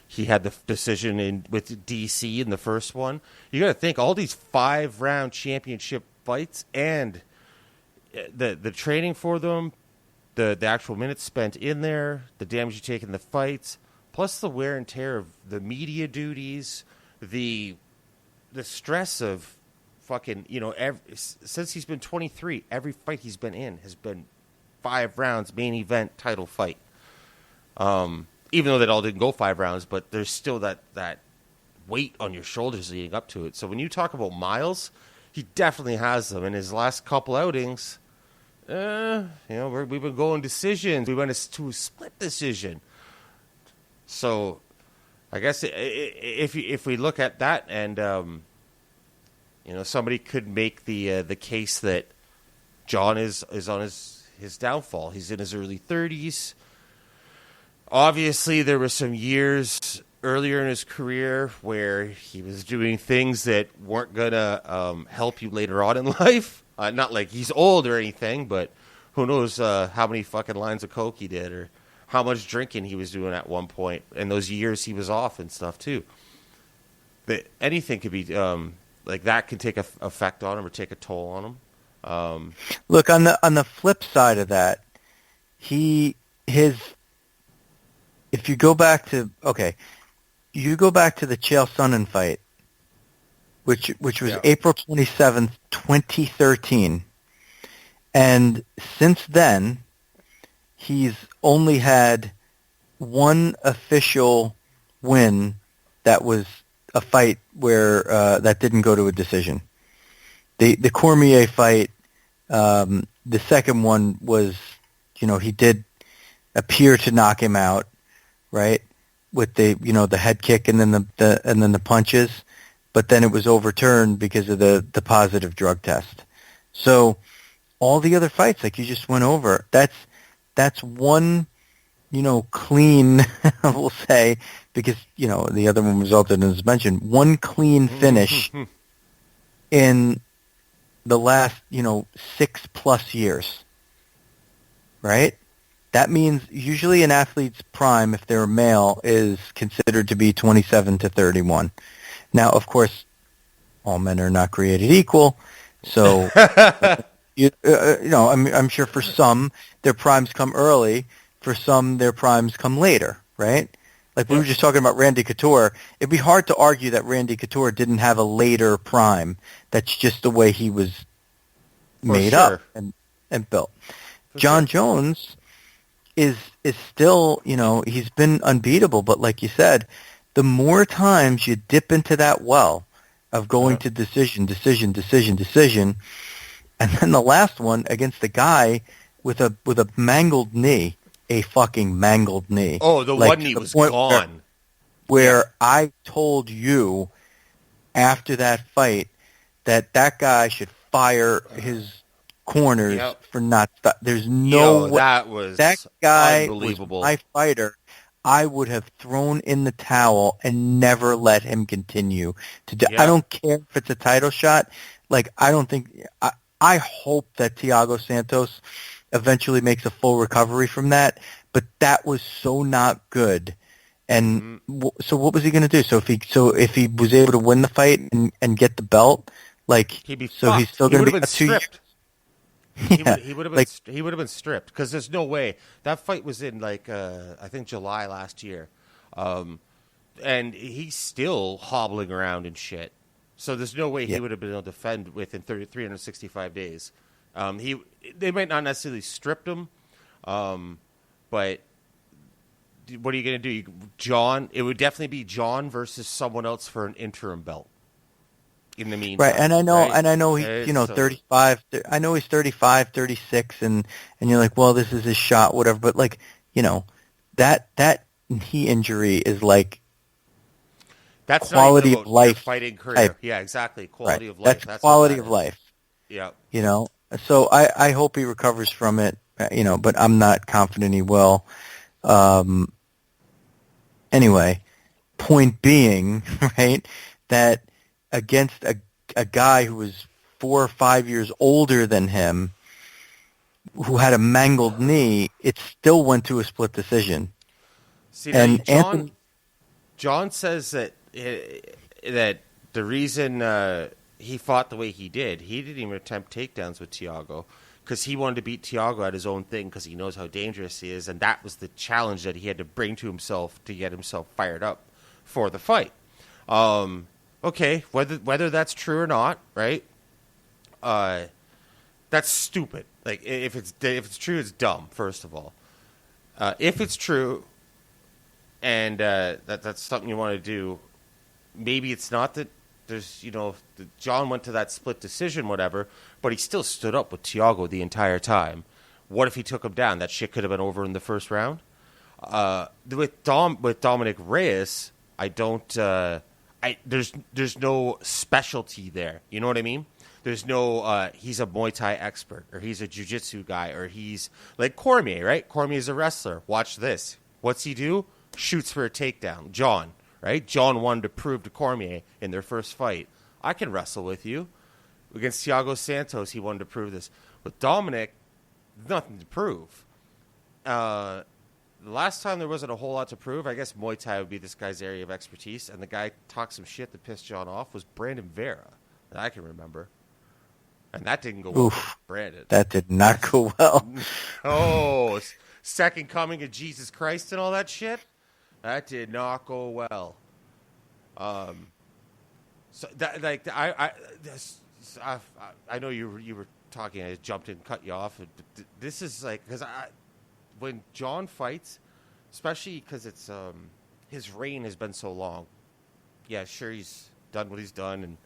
He had the decision with DC in the first one. You got to think, all these 5-round championship fights and the training for them, the actual minutes spent in there, the damage you take in the fights, plus the wear and tear of the media duties, the stress of fucking, you know, since he's been 23, every fight he's been in has been 5 rounds, main event, title fight. Even though that all didn't go 5 rounds, but there's still that weight on your shoulders leading up to it. So when you talk about miles, he definitely has them. In his last couple outings, you know, we've been going decisions. We went to a split decision. So I guess if we look at that and you know, somebody could make the case that Jon is on his downfall. He's in his early 30s. Obviously, there were some years earlier in his career where he was doing things that weren't going to help you later on in life. Not like he's old or anything, but who knows how many fucking lines of coke he did or how much drinking he was doing at one point. And those years he was off and stuff, too. But anything could be... like that can take effect on him or take a toll on him. Look, on the flip side of that, if you go back to the Chael Sonnen fight, which was April 27th, 2013, and since then he's only had one official win that was a fight where that didn't go to a decision. the Cormier fight, the second one was, he did appear to knock him out, right? With the head kick and then the punches, but then it was overturned because of the positive drug test. So all the other fights, like you just went over, that's one, clean, we'll say, because, the other one resulted in suspension, one clean finish in the last, 6+ years, right? That means usually an athlete's prime, if they're a male, is considered to be 27 to 31. Now, of course, all men are not created equal, so I'm sure for some their primes come early, for some their primes come later, right? Like we were just talking about Randy Couture. It'd be hard to argue that Randy Couture didn't have a later prime. That's just the way he was made up and built. Jon Jones is still, he's been unbeatable, but like you said, the more times you dip into that well of going to decision, and then the last one against the guy with a mangled knee, a fucking mangled knee. Oh, the one knee was gone. Where I told you after that fight that guy should fire his corners for not stop. There's no way. That guy unbelievable. Was my fighter. I would have thrown in the towel and never let him continue to do. I don't care if it's a title shot. Like, I don't think. I hope that Thiago Santos eventually makes a full recovery from that. But that was so not good. And so, what was he going to do? So if he was able to win the fight and get the belt, like, he's still going to be 2 years. Yeah. He would have been stripped because there's no way that fight was in I think July last year, and he's still hobbling around and shit. So there's no way he would have been able to defend within 365 days. They might not necessarily strip him, but what are you going to do? John? It would definitely be John versus someone else for an interim belt. In the meantime, right, and I know he, 35. I know he's 35, 36, and you're like, well, this is his shot, whatever. But like, that knee injury is like that's quality of life fighting career. Yeah, exactly. Quality of life. That's quality of life. Yeah. So I hope he recovers from it. But I'm not confident he will. Anyway, point being, right, that against a guy who was 4 or 5 years older than him, who had a mangled knee, it still went to a split decision. See, and John says that the reason he fought the way he didn't even attempt takedowns with Thiago because he wanted to beat Thiago at his own thing because he knows how dangerous he is, and that was the challenge that he had to bring to himself to get himself fired up for the fight. Okay, whether that's true or not, right? That's stupid. Like if it's true, it's dumb. First of all, if it's true, and that's something you want to do, maybe it's not that there's John went to that split decision, whatever, but he still stood up with Thiago the entire time. What if he took him down? That shit could have been over in the first round. With Dominick Reyes, I don't. There's no specialty there. You know what I mean? There's no he's a Muay Thai expert or he's a jiu-jitsu guy or he's like Cormier, right? Cormier's a wrestler. Watch this. What's he do? Shoots for a takedown. John, right? John wanted to prove to Cormier in their first fight, I can wrestle with you. Against Thiago Santos, he wanted to prove this. With Dominick, nothing to prove. The last time there wasn't a whole lot to prove, I guess Muay Thai would be this guy's area of expertise, and the guy talked some shit that pissed John off was Brandon Vera, that I can remember. And that didn't go well for Brandon. That did not go well. Oh, second coming of Jesus Christ and all that shit? That did not go well. So that, like, I know you were talking, I jumped in and cut you off. This is like, because when John fights, especially because it's his reign has been so long. Yeah, sure, he's done what he's done, and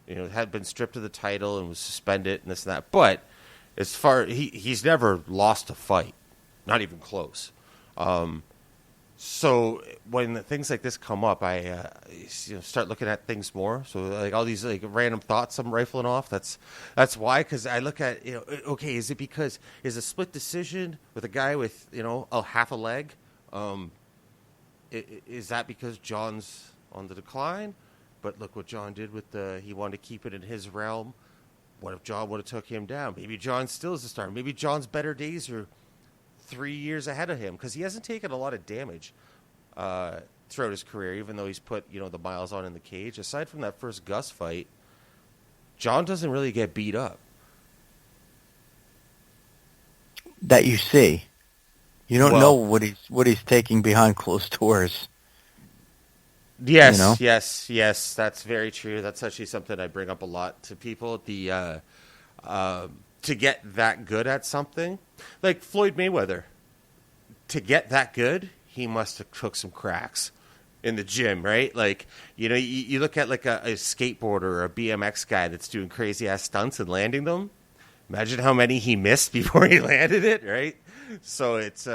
had been stripped of the title and was suspended and this and that. But as far he's never lost a fight, not even close. So when things like this come up, I start looking at things more. So like all these like random thoughts I'm rifling off. That's why, because I look at okay, is it because is a split decision with a guy with a half a leg? Is that because Jon's on the decline? But look what Jon did with he wanted to keep it in his realm. What if Jon would have took him down? Maybe Jon still is a star. Maybe Jon's better days are 3 years ahead of him, because he hasn't taken a lot of damage throughout his career, even though he's put the miles on in the cage. Aside from that first Gus fight, Jon doesn't really get beat up. That you see. You don't know what he's taking behind closed doors. Yes, yes, that's very true. That's actually something I bring up a lot to people. The to get that good at something, like Floyd Mayweather, to get that good, he must have took some cracks in the gym, right? Like, you look at like a skateboarder or a BMX guy that's doing crazy ass stunts and landing them. Imagine how many he missed before he landed it, right? So it's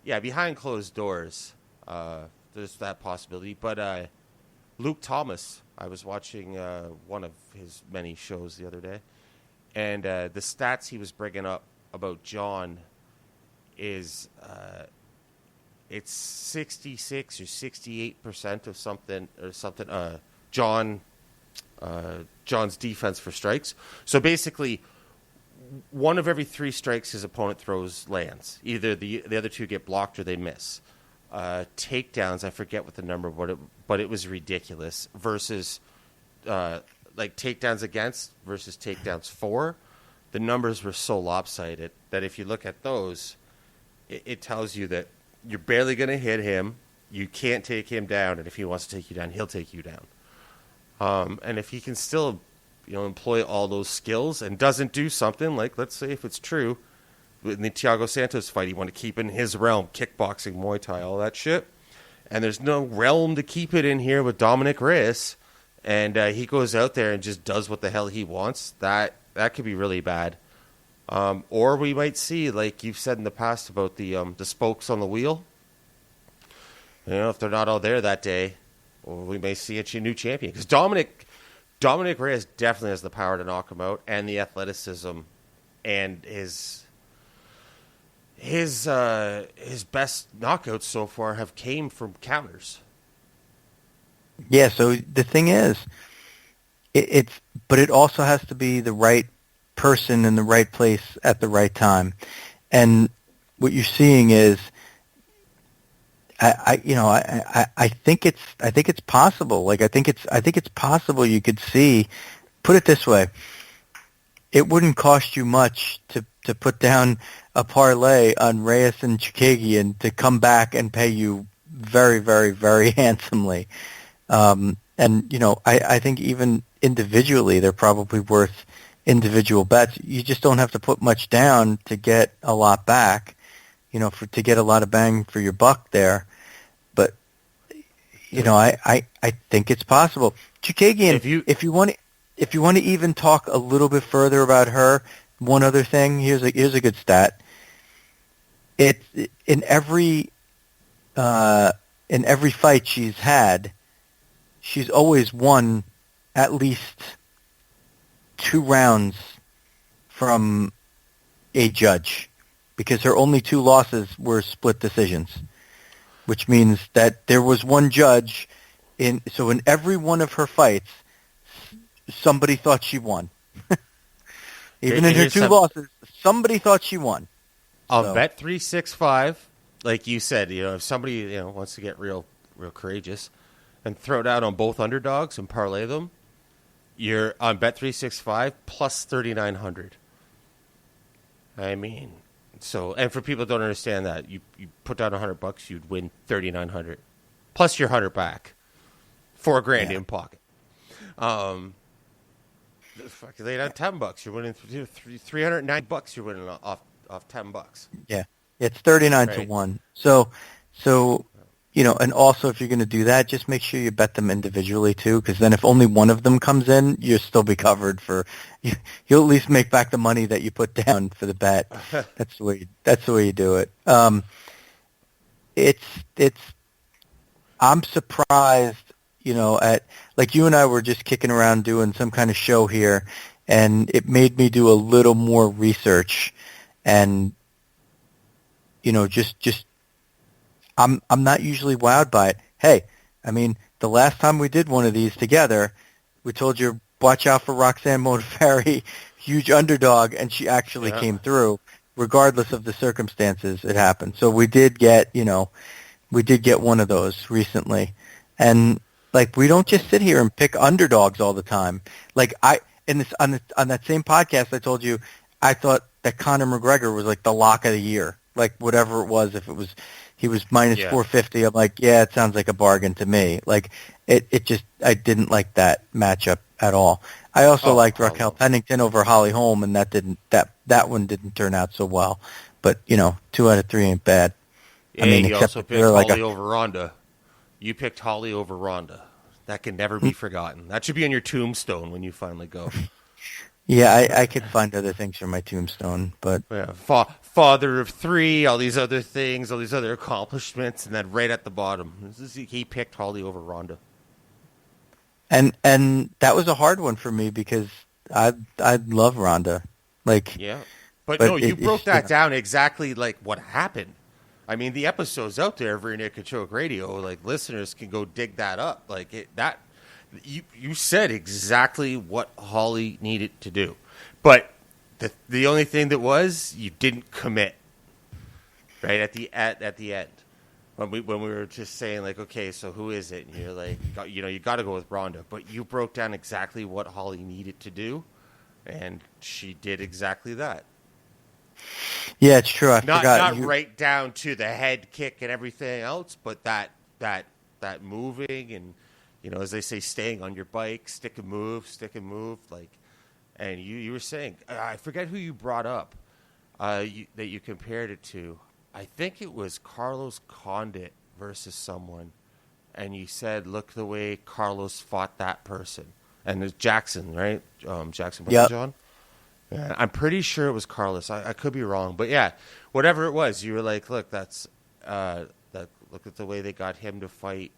behind closed doors, there's that possibility. But Luke Thomas, I was watching one of his many shows the other day. And the stats he was bringing up about Jon is it's 66 or 68% of something. Jon's defense for strikes. So basically, one of every 3 strikes his opponent throws lands. Either the other 2 get blocked or they miss. Takedowns, I forget what the number, but it was ridiculous. Versus like takedowns against versus takedowns for, the numbers were so lopsided that if you look at those, it tells you that you're barely going to hit him, you can't take him down, and if he wants to take you down, he'll take you down. And if he can still employ all those skills and doesn't do something like, let's say if it's true, in the Thiago Santos fight, he wanted to keep it in his realm, kickboxing, Muay Thai, all that shit, and there's no realm to keep it in here with Dominick Reyes. And he goes out there and just does what the hell he wants. That could be really bad. Or we might see, like you've said in the past about the spokes on the wheel. If they're not all there that day, we may see a new champion. Because Dominick Reyes definitely has the power to knock him out, and the athleticism, and his best knockouts so far have came from counters. Yeah, so the thing is, but it also has to be the right person in the right place at the right time. And what you're seeing is, I think it's possible. Like I think it's possible you could see. Put it this way: it wouldn't cost you much to put down a parlay on Reyes and Chookagian to come back and pay you very, very, very handsomely. And I think even individually, they're probably worth individual bets. You just don't have to put much down to get a lot back, to get a lot of bang for your buck there. But, I think it's possible. Chookagian, if you want to even talk a little bit further about her, one other thing, here's a good stat. It's in every fight she's had, she's always won at least 2 rounds from a judge, because her only 2 losses were split decisions, which means that there was one judge in every one of her fights, somebody thought she won. Even in her 2 losses, somebody thought she won. On Bet365, like you said, if somebody wants to get real courageous and throw it out on both underdogs and parlay them, you're on Bet365 plus 3,900. I mean, so, and for people who don't understand that, you put down $100, you'd win 3,900 plus your 100 back, $4,000 in pocket. Fuck, lay down $10, you're winning $309. You're winning off $10. Yeah, it's 39 to 1. So and also if you're going to do that, just make sure you bet them individually too, because then if only one of them comes in, you'll still be covered you'll at least make back the money that you put down for the bet. That's the way you do it. I'm surprised, at, like, you and I were just kicking around doing some kind of show here, and it made me do a little more research, and just I'm not usually wowed by it. Hey, I mean, the last time we did one of these together, we told you watch out for Roxanne Modafferi, huge underdog, and she actually came through, regardless of the circumstances. It happened. So we did get one of those recently, and like, we don't just sit here and pick underdogs all the time. Like, on that same podcast, I told you I thought that Conor McGregor was like the lock of the year, like whatever it was. If it was he was minus 450, I'm like, yeah, it sounds like a bargain to me. Like, it just, I didn't like that matchup at all. I also liked Raquel Pennington over Holly Holm, and that one didn't turn out so well. But 2 out of 3 ain't bad. Yeah, I mean, you also picked Holly over Ronda. You picked Holly over Ronda. That can never be forgotten. That should be on your tombstone when you finally go. Yeah, I could find other things for my tombstone, but father of 3, all these other things, all these other accomplishments, and then right at the bottom, he picked Holly over Ronda. And that was a hard one for me because I love Ronda, like, yeah, but no, you broke that down exactly like what happened. I mean, the episode's out there every Nick and Choke Radio. Like, listeners can go dig that up. Like, you said exactly what Holly needed to do, but the only thing that was, you didn't commit. Right at the end, when we were just saying, like, okay, so who is it? And you're like, you got to go with Ronda, but you broke down exactly what Holly needed to do, and she did exactly that. Yeah, it's true. I forgot. Not right down to the head kick and everything else, but that moving and, as they say, staying on your bike, stick and move, like. And you were saying, I forget who you brought up that you compared it to. I think it was Carlos Condit versus someone, and you said, look the way Carlos fought that person, and it's Jackson, right? Jackson, John. Yeah, I'm pretty sure it was Carlos. I could be wrong, but yeah, whatever it was, you were like, look, look at the way they got him to fight.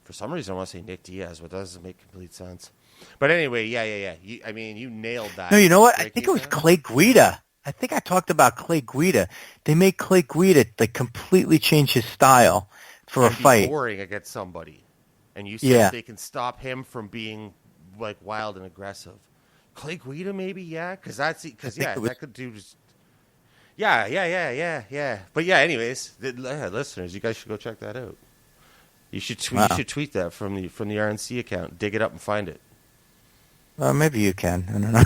For some reason, I want to say Nick Diaz, but that doesn't make complete sense. But anyway, yeah. You nailed that. No, you know what? I think it was Clay Guida. I think I talked about Clay Guida. They made Clay Guida like completely change his style for a fight. Boring against somebody, and you said they can stop him from being like wild and aggressive. Clay Guida, maybe, because that could do. Yeah. But yeah, anyways, listeners, you guys should go check that out. You should tweet that from the RNC account. Dig it up and find it. Well, maybe you can. I don't know.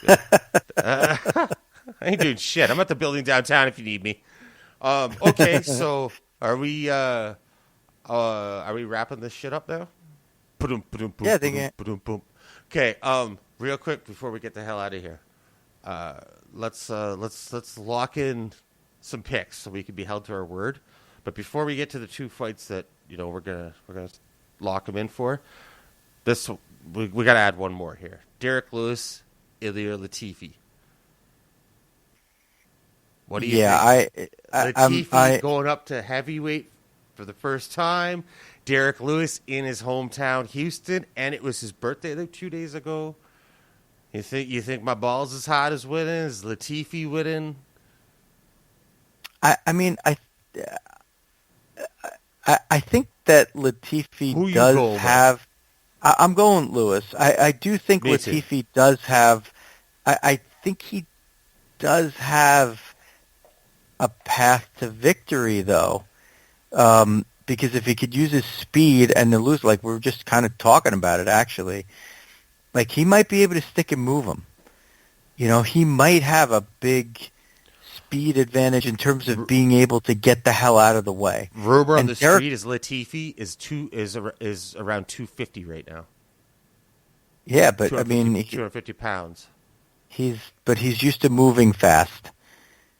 That's good. I ain't doing shit. I'm at the building downtown if you need me. Okay, so are we wrapping this shit up now? Yeah, I think. Okay. Real quick before we get the hell out of here, let's lock in some picks so we can be held to our word. But before we get to the 2 fights that we're gonna lock them in for, we got to add one more here. Derek Lewis, Ilir Latifi. What do you think? Latifi going up to heavyweight for the first time. Derek Lewis in his hometown, Houston, and it was his birthday like 2 days ago. You think my balls is hot as winning? Is Latifi winning? I think that Latifi does have. I'm going Lewis. I do think Latifi does have. I think he does have a path to victory, though, because if he could use his speed and then lose, like we were just kind of talking about it, actually, like he might be able to stick and move him. He might have a big speed advantage in terms of being able to get the hell out of the way. Rumor on the street is Latifi is around 250 right now. Yeah, but I mean, 250 pounds. He's used to moving fast.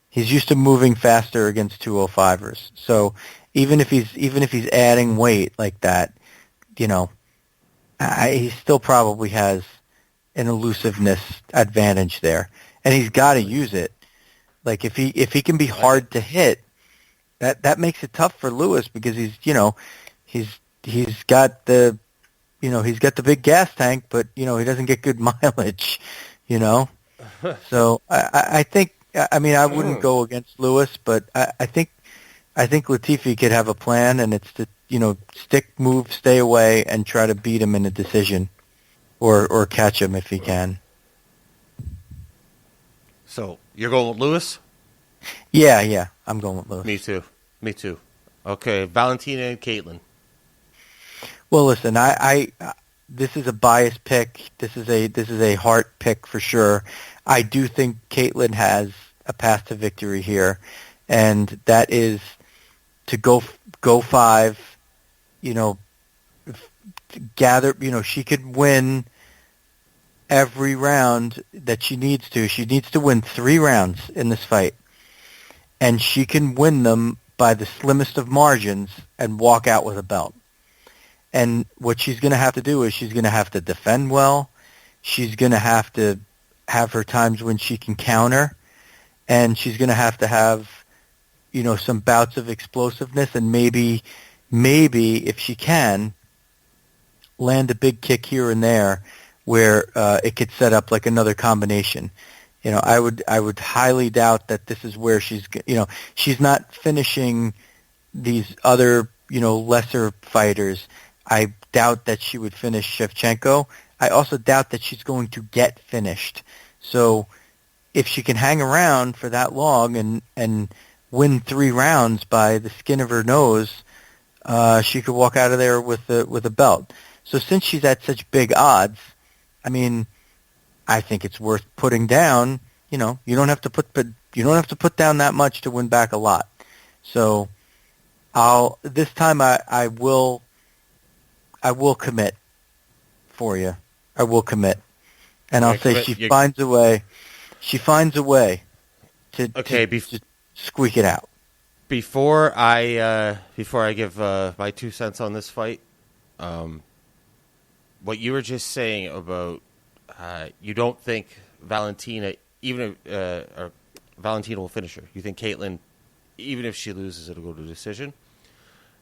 He's used to moving faster against 205ers. So even if he's adding weight like that, you know, he still probably has an elusiveness advantage there, and he's got to use it. Like if he can be hard to hit, that makes it tough for Lewis because he's got the he's got the big gas tank, but he doesn't get good mileage, So I think I wouldn't go against Lewis, but I think Latifi could have a plan, and it's to stick, move, stay away, and try to beat him in a decision, or catch him if he can. So you're going with Lewis? Yeah, I'm going with Lewis. Me too. Okay, Valentina and Katlyn. Well, listen, I this is a biased pick. This is a heart pick for sure. I do think Katlyn has a path to victory here, and that is to go 5. Gather. She could win every round that she needs to. She needs to win 3 rounds in this fight, and she can win them by the slimmest of margins and walk out with a belt. And what she's going to have to do is she's going to have to defend well. She's going to have her times when she can counter, and she's going to have some bouts of explosiveness, and maybe if she can land a big kick here and there where it could set up like another combination. I would highly doubt that this is where she's not finishing these other lesser fighters. I doubt that she would finish Shevchenko. I also doubt that she's going to get finished. So if she can hang around for that long and win 3 rounds by the skin of her nose, she could walk out of there with a belt. So since she's at such big odds, I think it's worth putting down. You don't have to put down that much to win back a lot. So this time I will commit for you. I will commit, and I'll say she finds a way. She finds a way to squeak it out. Before I give my 2 cents on this fight, what you were just saying about you don't think Valentina, even if Valentina will finish her. You think Katlyn, even if she loses, it'll go to decision.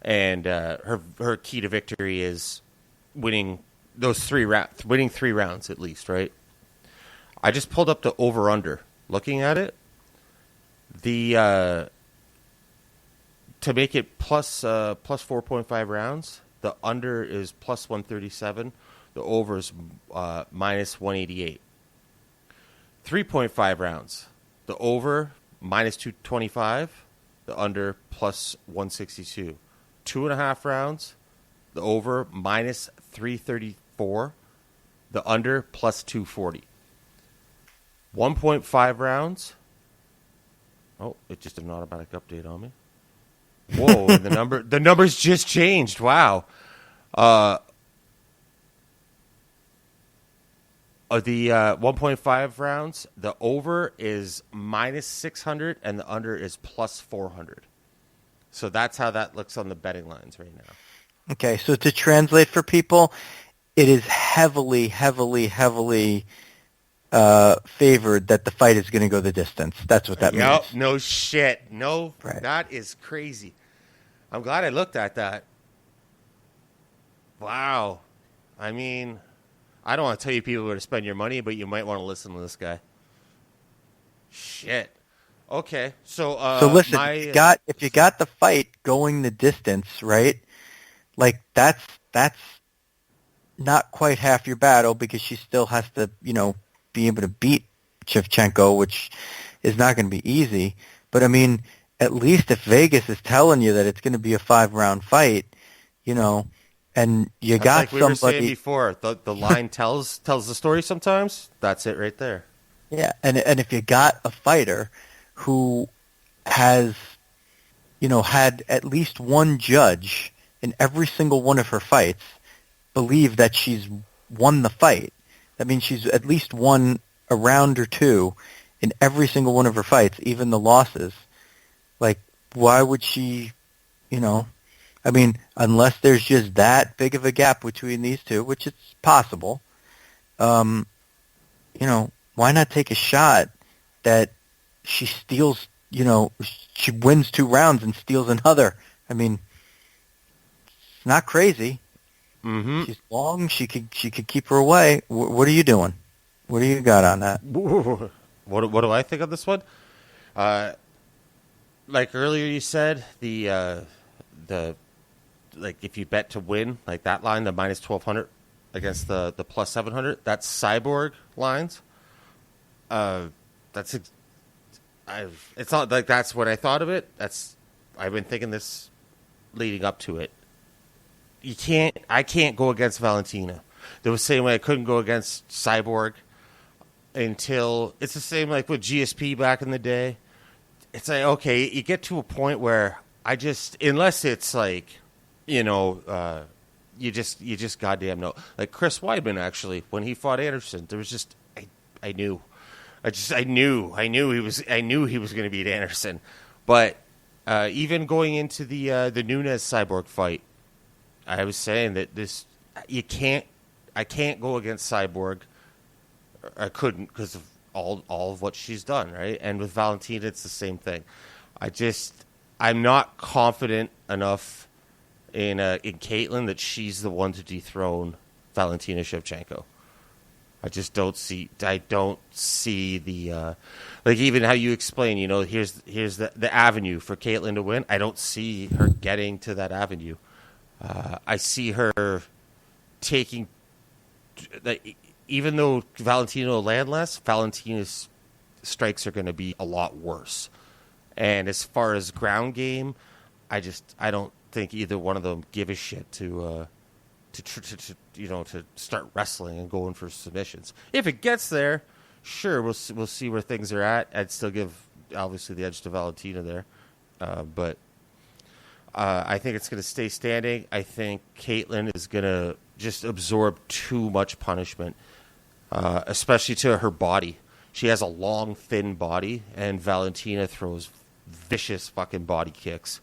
And her key to victory is winning those 3 rounds, winning 3 rounds at least, right? I just pulled up the over/under. Looking at it, the to make it plus 4.5 rounds, the under is plus 137. The over is minus 188. 3.5 rounds, the over minus 225. The under plus 162. 2.5 rounds, the over minus 334, the under plus 240. 1.5 rounds. Oh, it just did an automatic update on me. Whoa, and the numbers just changed. Wow. The 1.5 rounds, the over is minus 600 and the under is plus 400. So that's how that looks on the betting lines right now. Okay, so to translate for people, it is heavily, heavily, heavily favored that the fight is going to go the distance. That's what that means. No shit. No, right. That is crazy. I'm glad I looked at that. Wow. I don't want to tell you people where to spend your money, but you might want to listen to this guy. Shit. Okay, so listen, if you got the fight going the distance, right? Like that's not quite half your battle because she still has to, be able to beat Shevchenko, which is not going to be easy. But at least if Vegas is telling you that it's going to be a 5-round fight, and you got like we were saying before, the line tells the story sometimes. That's it right there. Yeah, and if you got a fighter who has, had at least one judge in every single one of her fights believe that she's won the fight. That means she's at least won a round or 2 in every single one of her fights, even the losses. Like, why would she you know, I mean, unless there's just that big of a gap between these two, which is possible, why not take a shot that she steals, she wins 2 rounds and steals another? I mean, it's not crazy. Mm-hmm. She's long. She could keep her away. What are you doing? What do you got on that? What do I think of this one? Like earlier you said, the like if you bet to win, like that line, the minus 1,200 against the plus 700, that's Cyborg lines. It's not like that's what I thought of it. I've been thinking this leading up to it. I can't go against Valentina. There was the same way I couldn't go against Cyborg until it's the same like with GSP back in the day. It's like, okay, you get to a point where unless it's like, you just goddamn know. Like Chris Weidman, actually, when he fought Anderson, there was just, I knew he was going to beat Anderson. But even going into the Nunes Cyborg fight, I was saying that I can't go against Cyborg. I couldn't because of all of what she's done, right? And with Valentina, it's the same thing. I'm not confident enough in Katlyn that she's the one to dethrone Valentina Shevchenko. I just don't see the like even how you explain, here's the avenue for Katlyn to win. I don't see her getting to that avenue. I see her taking, even though Valentina will land less, Valentina's strikes are going to be a lot worse. And as far as ground game, I don't think either one of them give a shit to start wrestling and going for submissions. If it gets there, sure, we'll see where things are at. I'd still give obviously the edge to Valentina there, but I think it's going to stay standing. I think Katlyn is going to just absorb too much punishment, especially to her body. She has a long, thin body, and Valentina throws vicious fucking body kicks,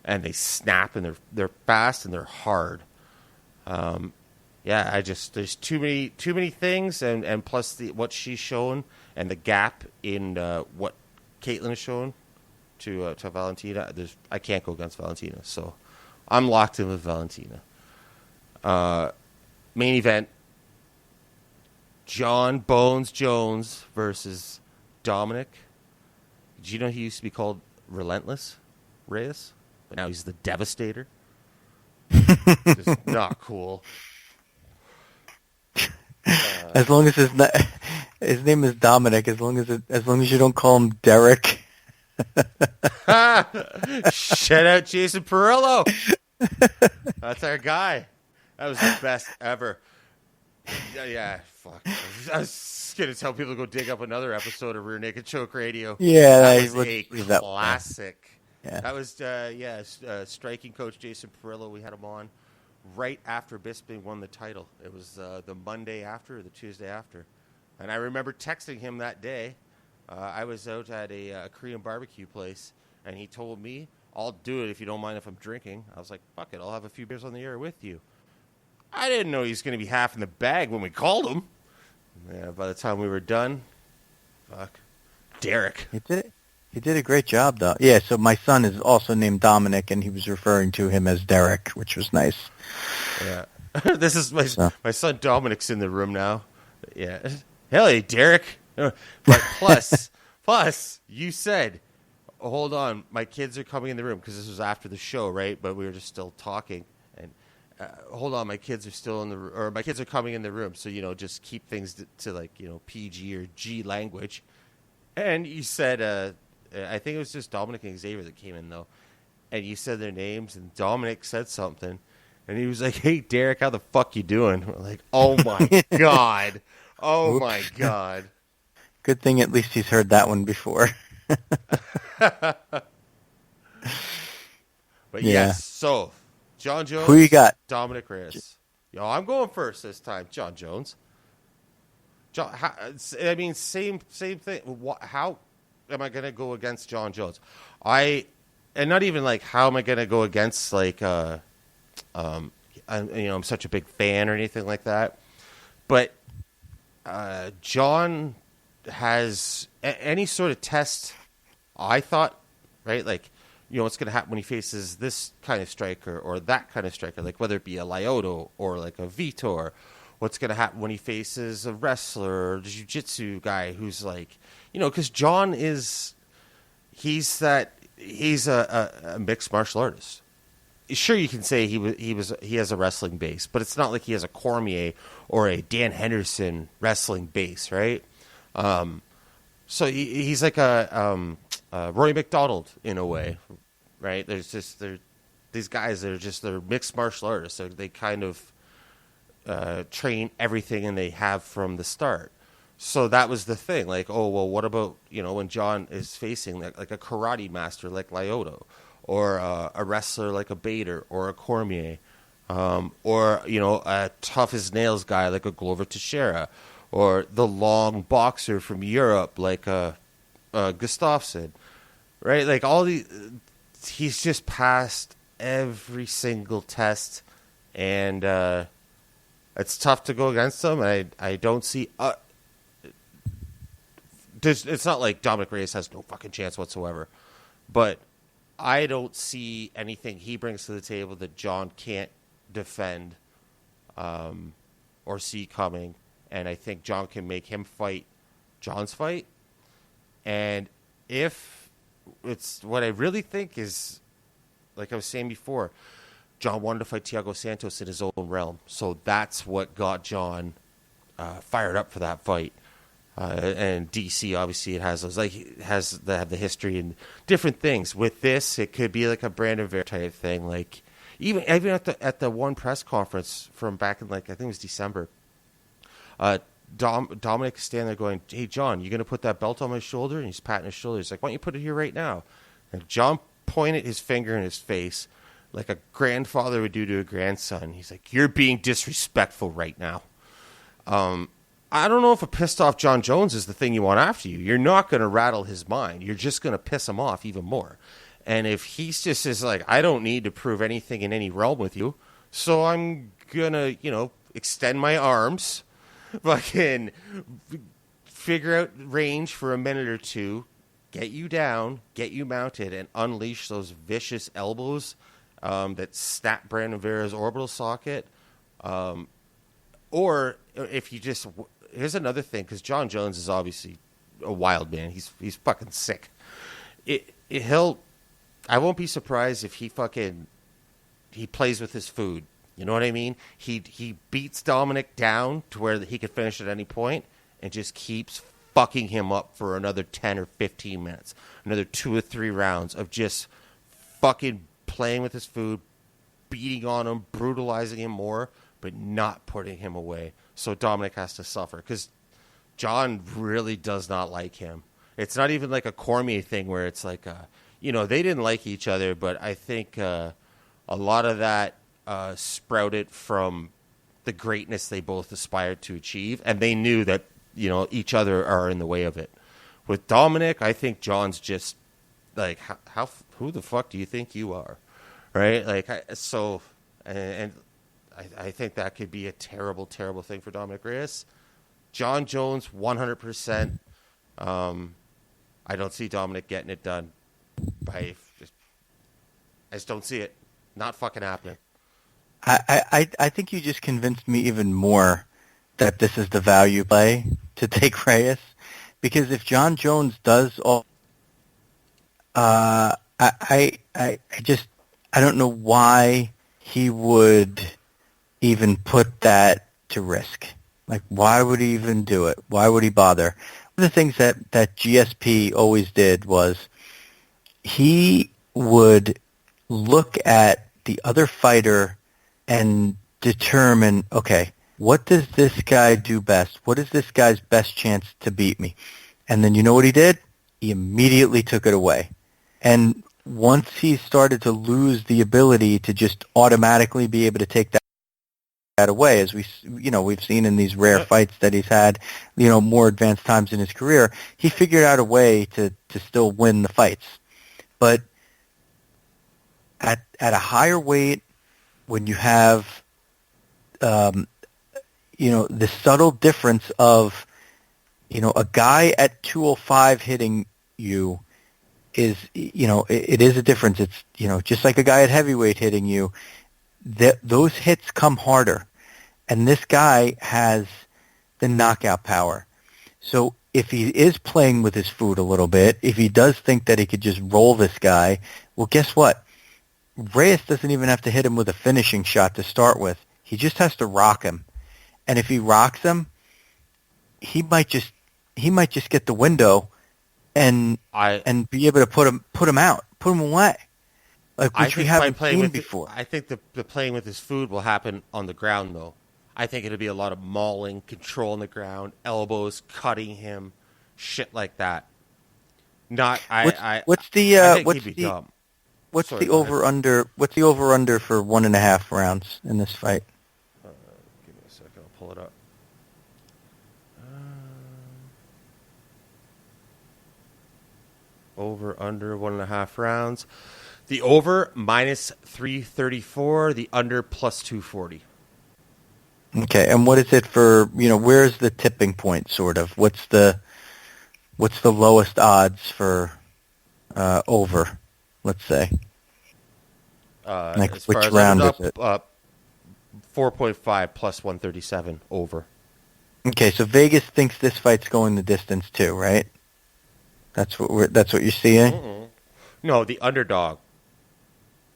and they snap, and they're fast and they're hard. There's too many things, and plus what she's shown and the gap in what Katlyn has shown to Valentina. I can't go against Valentina, so I'm locked in with Valentina. Main event: Jon Bones Jones versus Dominick. Did you know he used to be called Relentless Reyes, but now he's the Devastator? Just not cool. As long as his name is Dominic, as long as you don't call him Derek. Shout out Jason Perillo. That's our guy. That was the best ever. Yeah, fuck. I was gonna tell people to go dig up another episode of Rear Naked Choke Radio. Yeah, that was a classic. Yeah. That was striking coach Jason Perillo. We had him on right after Bisping won the title. It was the Monday after or the Tuesday after, and I remember texting him that day. I was out at a Korean barbecue place, and he told me, "I'll do it if you don't mind if I'm drinking." I was like, "Fuck it, I'll have a few beers on the air with you." I didn't know he was going to be half in the bag when we called him. Yeah, by the time we were done, fuck, Derek. He did a great job, though. Yeah, so my son is also named Dominic, and he was referring to him as Derek, which was nice. Yeah. This is my son Dominic's in the room now. Yeah. Hell yeah, Derek. But plus, you said, hold on, my kids are coming in the room, because this was after the show, right? But we were just still talking. And hold on, my kids are still my kids are coming in the room. So, just keep things to like, PG or G language. And you said, I think it was just Dominic and Xavier that came in, though. And you said their names, and Dominic said something. And he was like, "Hey, Derek, how the fuck you doing?" We're like, oh, my God. Oh, my God. Good thing at least he's heard that one before. But yes, so Jon Jones. Who you got? Dominick Reyes. Yo, I'm going first this time. Jon Jones. Same thing. How am I going to go against Jon Jones? I and not even like how am I going to go against like I'm such a big fan or anything like that, but Jon has any sort of test. I thought, right, like what's going to happen when he faces this kind of striker or that kind of striker, like whether it be a Lyoto or like a Vitor. What's going to happen when he faces a wrestler or a jiu-jitsu guy who's like, because Jon he's a mixed martial artist. Sure, you can say he has a wrestling base, but it's not like he has a Cormier or a Dan Henderson wrestling base, right? So he's like a Roy McDonald in a way, right? These guys they're mixed martial artists. They kind of train everything and they have from the start. So that was the thing. Like, oh well, what about when Jon is facing like a karate master like Lyoto, or a wrestler like a Bader or a Cormier, or a tough as nails guy like a Glover Teixeira, or the long boxer from Europe like a Gustafsson, right? Like he's just passed every single test, and it's tough to go against him. I don't see. It's not like Dominick Reyes has no fucking chance whatsoever, but I don't see anything he brings to the table that Jon can't defend or see coming, and I think Jon can make him fight Jon's fight. And if it's what I really think is, like I was saying before, Jon wanted to fight Thiago Santos in his own realm, so that's what got Jon fired up for that fight. And DC obviously it has those, like they have the history and different things. With this, it could be like a Brandon Vera type thing. Like even at the one press conference from back in I think it was December, Dominic is standing there going, "Hey Jon, you gonna put that belt on my shoulder?" And he's patting his shoulder. He's like, "Why don't you put it here right now?" And Jon pointed his finger in his face like a grandfather would do to a grandson. He's like, "You're being disrespectful right now." I don't know if a pissed off Jon Jones is the thing you want after you. You're not going to rattle his mind. You're just going to piss him off even more. And if he's just is like, I don't need to prove anything in any realm with you, so I'm going to, extend my arms, fucking figure out range for a minute or two, get you down, get you mounted, and unleash those vicious elbows that snap Brandon Vera's orbital socket. Or if you just... Here's another thing, because Jon Jones is obviously a wild man. He's fucking sick. I won't be surprised if he plays with his food. You know what I mean? He beats Dominic down to where he could finish at any point and just keeps fucking him up for another 10 or 15 minutes. Another 2 or 3 rounds of just fucking playing with his food, beating on him, brutalizing him more, but not putting him away. So Dominic has to suffer because Jon really does not like him. It's not even like a Cormier thing where it's like, they didn't like each other, but I think a lot of that sprouted from the greatness they both aspired to achieve, and they knew that, each other are in the way of it. With Dominic, I think Jon's just like, who the fuck do you think you are? Right? Like, I think that could be a terrible, terrible thing for Dominick Reyes. Jon Jones, 100%. I don't see Dominic getting it done. I just don't see it. Not fucking happening. I think you just convinced me even more that this is the value play to take Reyes. Because if Jon Jones does all... I don't know why he would... even put that to risk. Like, why would he even do it? Why would he bother? One of the things that GSP always did was he would look at the other fighter and determine, okay, what does this guy do best? What is this guy's best chance to beat me? And then you know what he did? He immediately took it away. And once he started to lose the ability to just automatically be able to take that away, as we've seen in these rare fights that he's had, more advanced times in his career, he figured out a way to still win the fights. But at a higher weight, when you have, the subtle difference of, a guy at 205 hitting you is, it is a difference. It's, just like a guy at heavyweight hitting you, those hits come harder. And this guy has the knockout power. So if he is playing with his food a little bit, if he does think that he could just roll this guy, well, guess what? Reyes doesn't even have to hit him with a finishing shot to start with. He just has to rock him. And if he rocks him, he might just get the window and be able to put him out, put him away, like which we haven't seen before. I think the playing with his food will happen on the ground, though. I think it'll be a lot of mauling, control on the ground, elbows, cutting him, shit like that. What's the over under? What's the over under for 1.5 rounds in this fight? Give me a second. I'll pull it up. Over under 1.5 rounds. The over minus 334. The under plus 240. Okay, and what is it for? Where's the tipping point? Sort of. What's the lowest odds for over? Let's say. Like which round is it? 4.5 plus 137 over. Okay, so Vegas thinks this fight's going the distance too, right? That's what you're seeing. Mm-mm. No, the underdog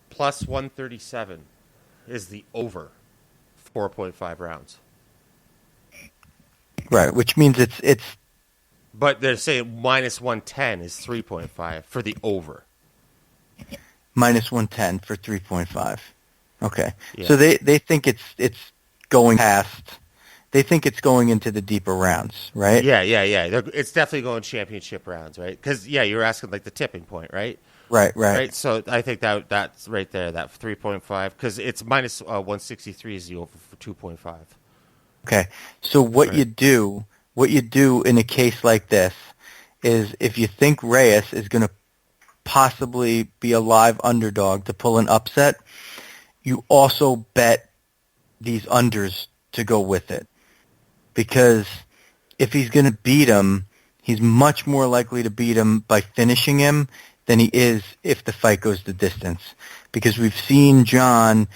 plus 137 is the over 4.5 rounds. Right, which means it's. But they're saying minus 110 is 3.5 for the over. Minus 110 for 3.5. Okay, yeah. So they think it's going past. They think it's going into the deeper rounds, right? Yeah. It's definitely going championship rounds, right? Because you're asking like the tipping point, right? Right. So I think that's right there, that 3.5, because it's minus 163 is the over for 2.5. Okay, so what you do in a case like this is if you think Reyes is going to possibly be a live underdog to pull an upset, you also bet these unders to go with it. Because if he's going to beat him, he's much more likely to beat him by finishing him than he is if the fight goes the distance. Because we've seen Jon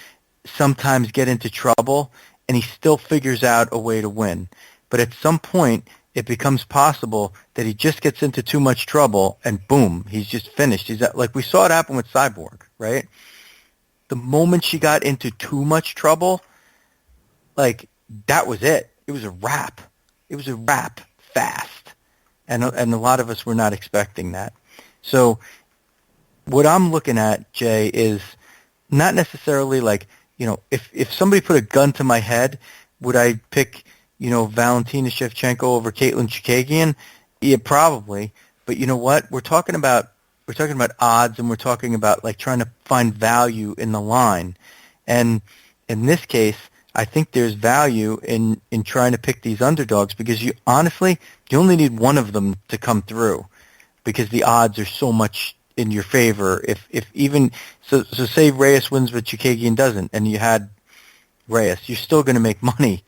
sometimes get into trouble, and he still figures out a way to win. But at some point, it becomes possible that he just gets into too much trouble, and boom, he's just finished. He's like we saw it happen with Cyborg, right? The moment she got into too much trouble, like that was it. It was a wrap. It was a wrap fast, and a lot of us were not expecting that. So, what I'm looking at, Jay, is not necessarily like if somebody put a gun to my head, would I pick Valentina Shevchenko over Katlyn Chookagian? Yeah, probably. But you know what? We're talking about odds, and we're talking about like trying to find value in the line. And in this case, I think there's value in trying to pick these underdogs because you only need one of them to come through because the odds are so much in your favor. If even so say Reyes wins but Chookagian doesn't, and you had Reyes, you're still going to make money.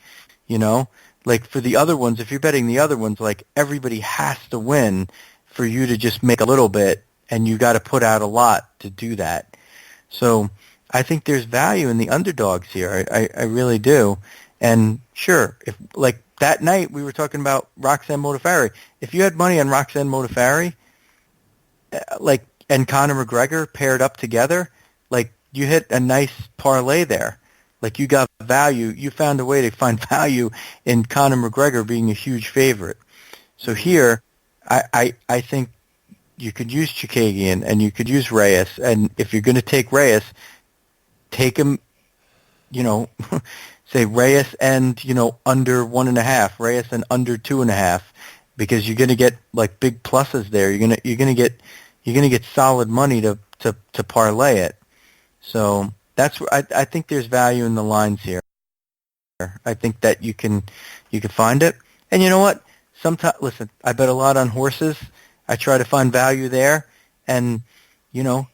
Like for the other ones, if you're betting the other ones, like everybody has to win for you to just make a little bit, and you got to put out a lot to do that. So I think there's value in the underdogs here. I really do. And sure, if like that night we were talking about Roxanne Modafferi. If you had money on Roxanne Modafferi, like and Conor McGregor paired up together, like you hit a nice parlay there. Like you got value. You found a way to find value in Conor McGregor being a huge favorite. So here, I think you could use Chookagian and you could use Reyes. And if you're going to take Reyes, take him, say Reyes and, under 1.5, Reyes and under 2.5, because you're going to get like big pluses there. You're going to get solid money to parlay it. So that's where I think there's value in the lines here. I think that you can find it. And you know what? Sometimes, listen, I bet a lot on horses. I try to find value there. And,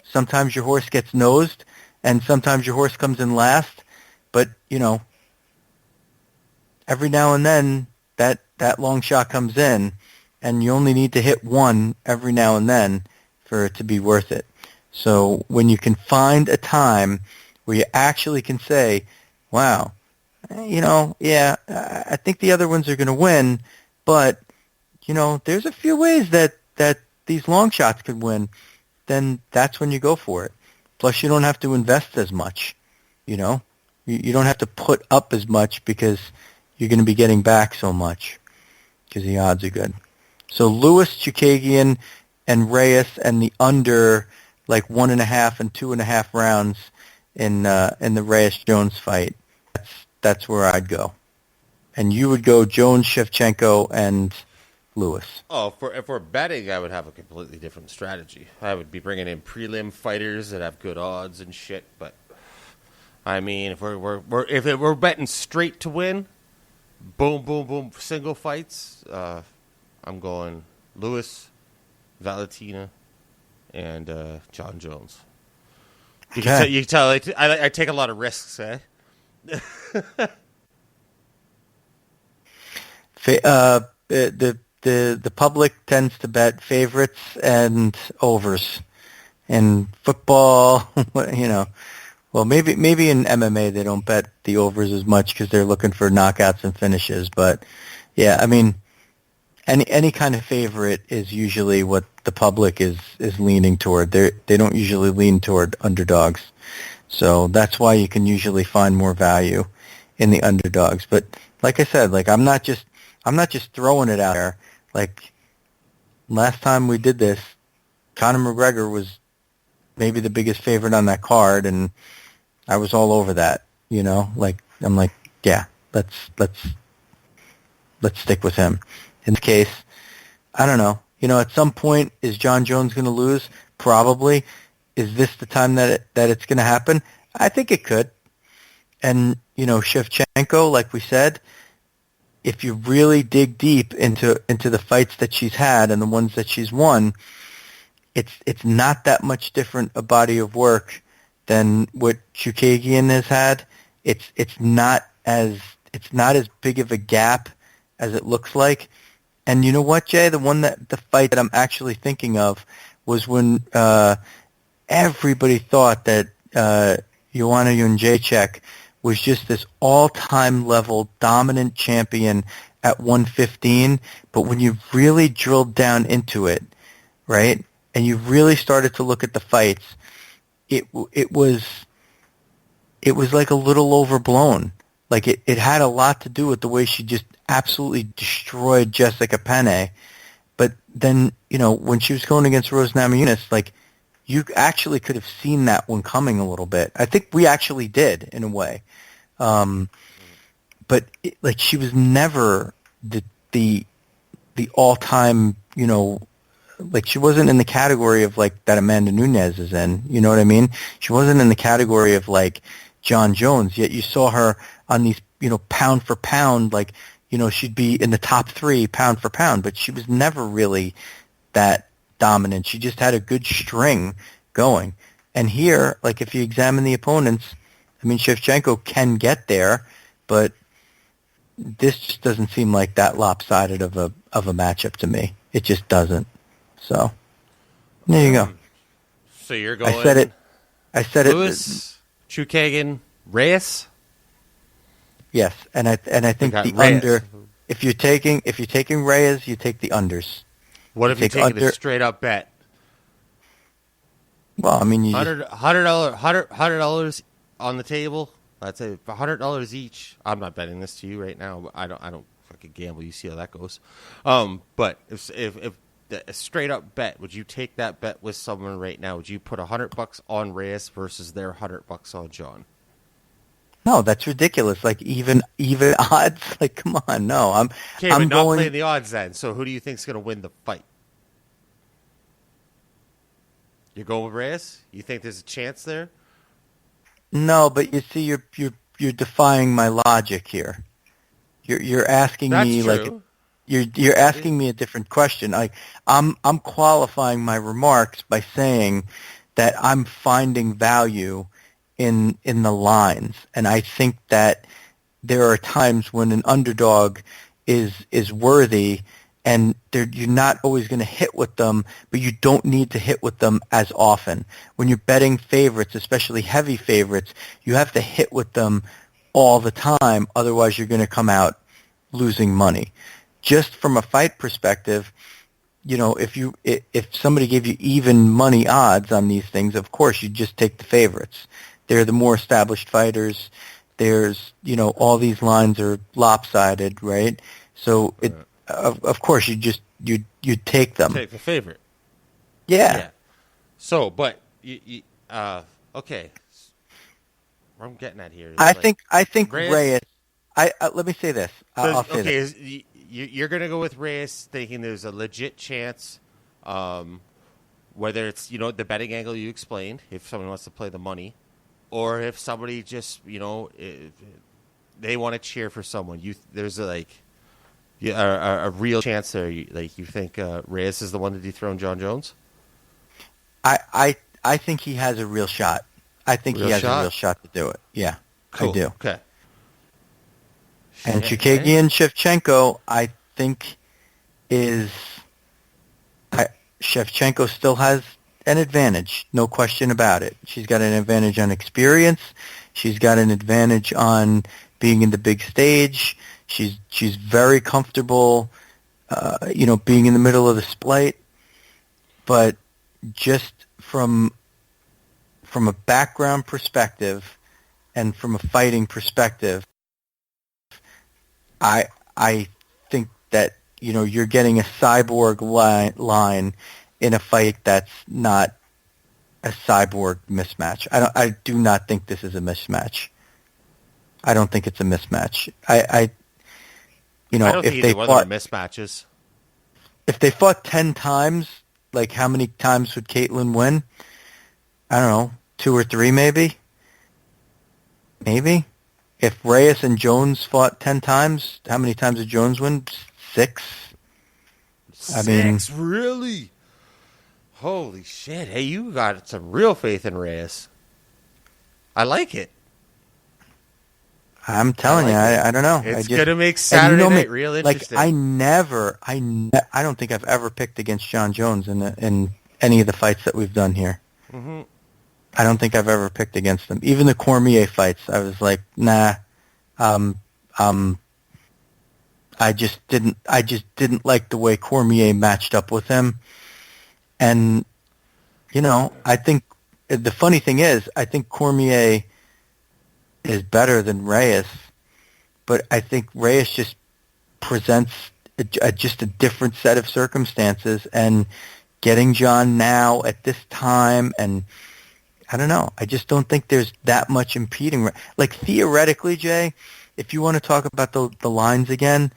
sometimes your horse gets nosed. and sometimes your horse comes in last, but, every now and then that long shot comes in, and you only need to hit one every now and then for it to be worth it. So when you can find a time where you actually can say, wow, I think the other ones are going to win, but, there's a few ways that these long shots could win, then that's when you go for it. Plus, you don't have to invest as much, You don't have to put up as much because you're going to be getting back so much because the odds are good. So Lewis, Chookagian, and Reyes, and the under like 1.5 and 2.5 rounds in the Reyes-Jones fight. That's where I'd go. And you would go Jones, Shevchenko, and Lewis. Oh, if we're betting, I would have a completely different strategy. I would be bringing in prelim fighters that have good odds and shit. But I mean, if we're betting straight to win, boom, boom, boom, single fights, I'm going Lewis, Valentina, and Jon Jones. You can tell I take a lot of risks, eh? The public tends to bet favorites and overs. In football, well, maybe in MMA they don't bet the overs as much because they're looking for knockouts and finishes. But yeah, I mean, any kind of favorite is usually what the public is leaning toward. They don't usually lean toward underdogs, so that's why you can usually find more value in the underdogs. But like I said, like I'm not just throwing it out there. Like last time we did this, Conor McGregor was maybe the biggest favorite on that card, and I was all over that. Like I'm like, yeah, let's stick with him. In this case, I don't know. At some point, is Jon Jones going to lose? Probably. Is this the time that it's going to happen? I think it could. And Shevchenko, like we said, if you really dig deep into the fights that she's had and the ones that she's won, it's not that much different a body of work than what Chookagian has had. It's not as big of a gap as it looks like. And you know what, Jay? The fight that I'm actually thinking of was when everybody thought that Joanna Jędrzejczyk was just this all-time level dominant champion at 115. But when you really drilled down into it, right, and you really started to look at the fights, it was like a little overblown. Like it had a lot to do with the way she just absolutely destroyed Jessica Penne. But then, when she was going against Rose Namajunas, like you actually could have seen that one coming a little bit. I think we actually did in a way. But like she was never the all-time, like she wasn't in the category of like that Amanda Nunes is in. You know what I mean? She wasn't in the category of like Jon Jones, yet you saw her on these, pound for pound, like, she'd be in the top 3 pound for pound, but she was never really that dominant. She just had a good string going. And here, like if you examine the opponents, I mean, Shevchenko can get there, but this just doesn't seem like that lopsided of a matchup to me. It just doesn't. So there you go. So you're going. I said Lewis, Chookagian, Reyes. Yes, and I think the Reyes. under. If you're taking Reyes, you take the unders. What if you take a straight up bet? Well, I mean, you $100 on the table. That's $100 each. I'm not betting this to you right now. But I don't fucking gamble. You see how that goes. But if a straight up bet, would you take that bet with someone right now? Would you put $100 on Reyes versus their $100 on Jon? No, that's ridiculous. Like even odds. Like come on, no. I'm not playing the odds then. So who do you think's going to win the fight? You're going with Reyes? You think there's a chance there? No, but you see, you're defying my logic here. You're asking me true. like you're asking me a different question. I'm qualifying my remarks by saying that I'm finding value in the lines, and I think that there are times when an underdog is worthy, and you're not always going to hit with them, but you don't need to hit with them as often. When you're betting favorites, especially heavy favorites, you have to hit with them all the time, otherwise you're going to come out losing money. Just from a fight perspective, if somebody gave you even money odds on these things, of course you just take the favorites. They're the more established fighters. There's, all these lines are lopsided, right? So of course you take them. Take the favorite. Yeah. So, but okay. What I'm getting at here is I think Reyes. Let me say this. I'll say this. Okay, you're going to go with Reyes, thinking there's a legit chance, whether it's the betting angle you explained, if someone wants to play the money, or if somebody just they want to cheer for someone. There's a real chance there. You think Reyes is the one to dethrone Jon Jones? I think he has a real shot. I think he has a real shot to do it. Yeah, cool. I do. Okay. And Chookagian Shevchenko, I think, Shevchenko still has an advantage, no question about it. She's got an advantage on experience. She's got an advantage on being in the big stage. She's very comfortable, being in the middle of the spotlight. But just from a background perspective and from a fighting perspective, I think that you're getting a cyborg line in a fight that's not a cyborg mismatch. I do not think this is a mismatch. I don't think it's a mismatch. I don't if think they either one fought of them are mismatches. If they fought 10 times, like how many times would Katlyn win? I don't know, 2 or 3 maybe. Maybe. If Reyes and Jones fought 10 times, how many times did Jones win? 6? Six, really? Holy shit. Hey, you got some real faith in Reyes. I like it. I'm telling you, I don't know. It's going to make Saturday night real interesting. I don't think I've ever picked against Jon Jones in any of the fights that we've done here. Mm-hmm. I don't think I've ever picked against him. Even the Cormier fights, I was like, nah. I just didn't like the way Cormier matched up with him. And I think the funny thing is, I think Cormier is better than Reyes, but I think Reyes just presents just a different set of circumstances, and getting Jon now at this time, and I don't know. I just don't think there's that much impeding. Like, theoretically, Jay, if you want to talk about the lines again,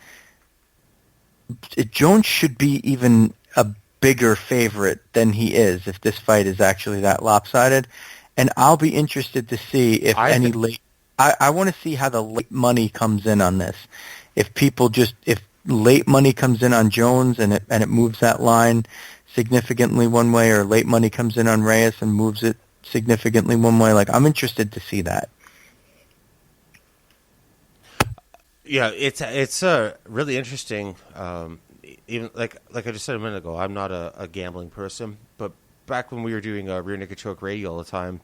Jones should be even a bigger favorite than he is if this fight is actually that lopsided. And I'll be interested to see if I want to see how the late money comes in on this. If late money comes in on Jones and it moves that line significantly one way, or late money comes in on Reyes and moves it significantly one way, like, I'm interested to see that. Yeah, it's really interesting. Even like I just said a minute ago, I'm not a gambling person, but back when we were doing rear naked choke radio all the time,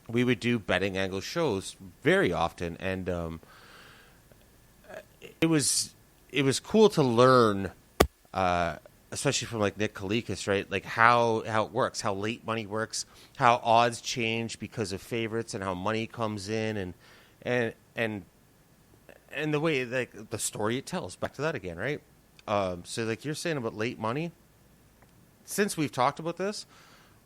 we would do betting angle shows very often, and it was cool to learn, especially from like Nick Kalikas, right? Like how it works, how late money works, how odds change because of favorites, and how money comes in, and the way, like, the story it tells. Back to that again, right? So like you're saying about late money, since we've talked about this,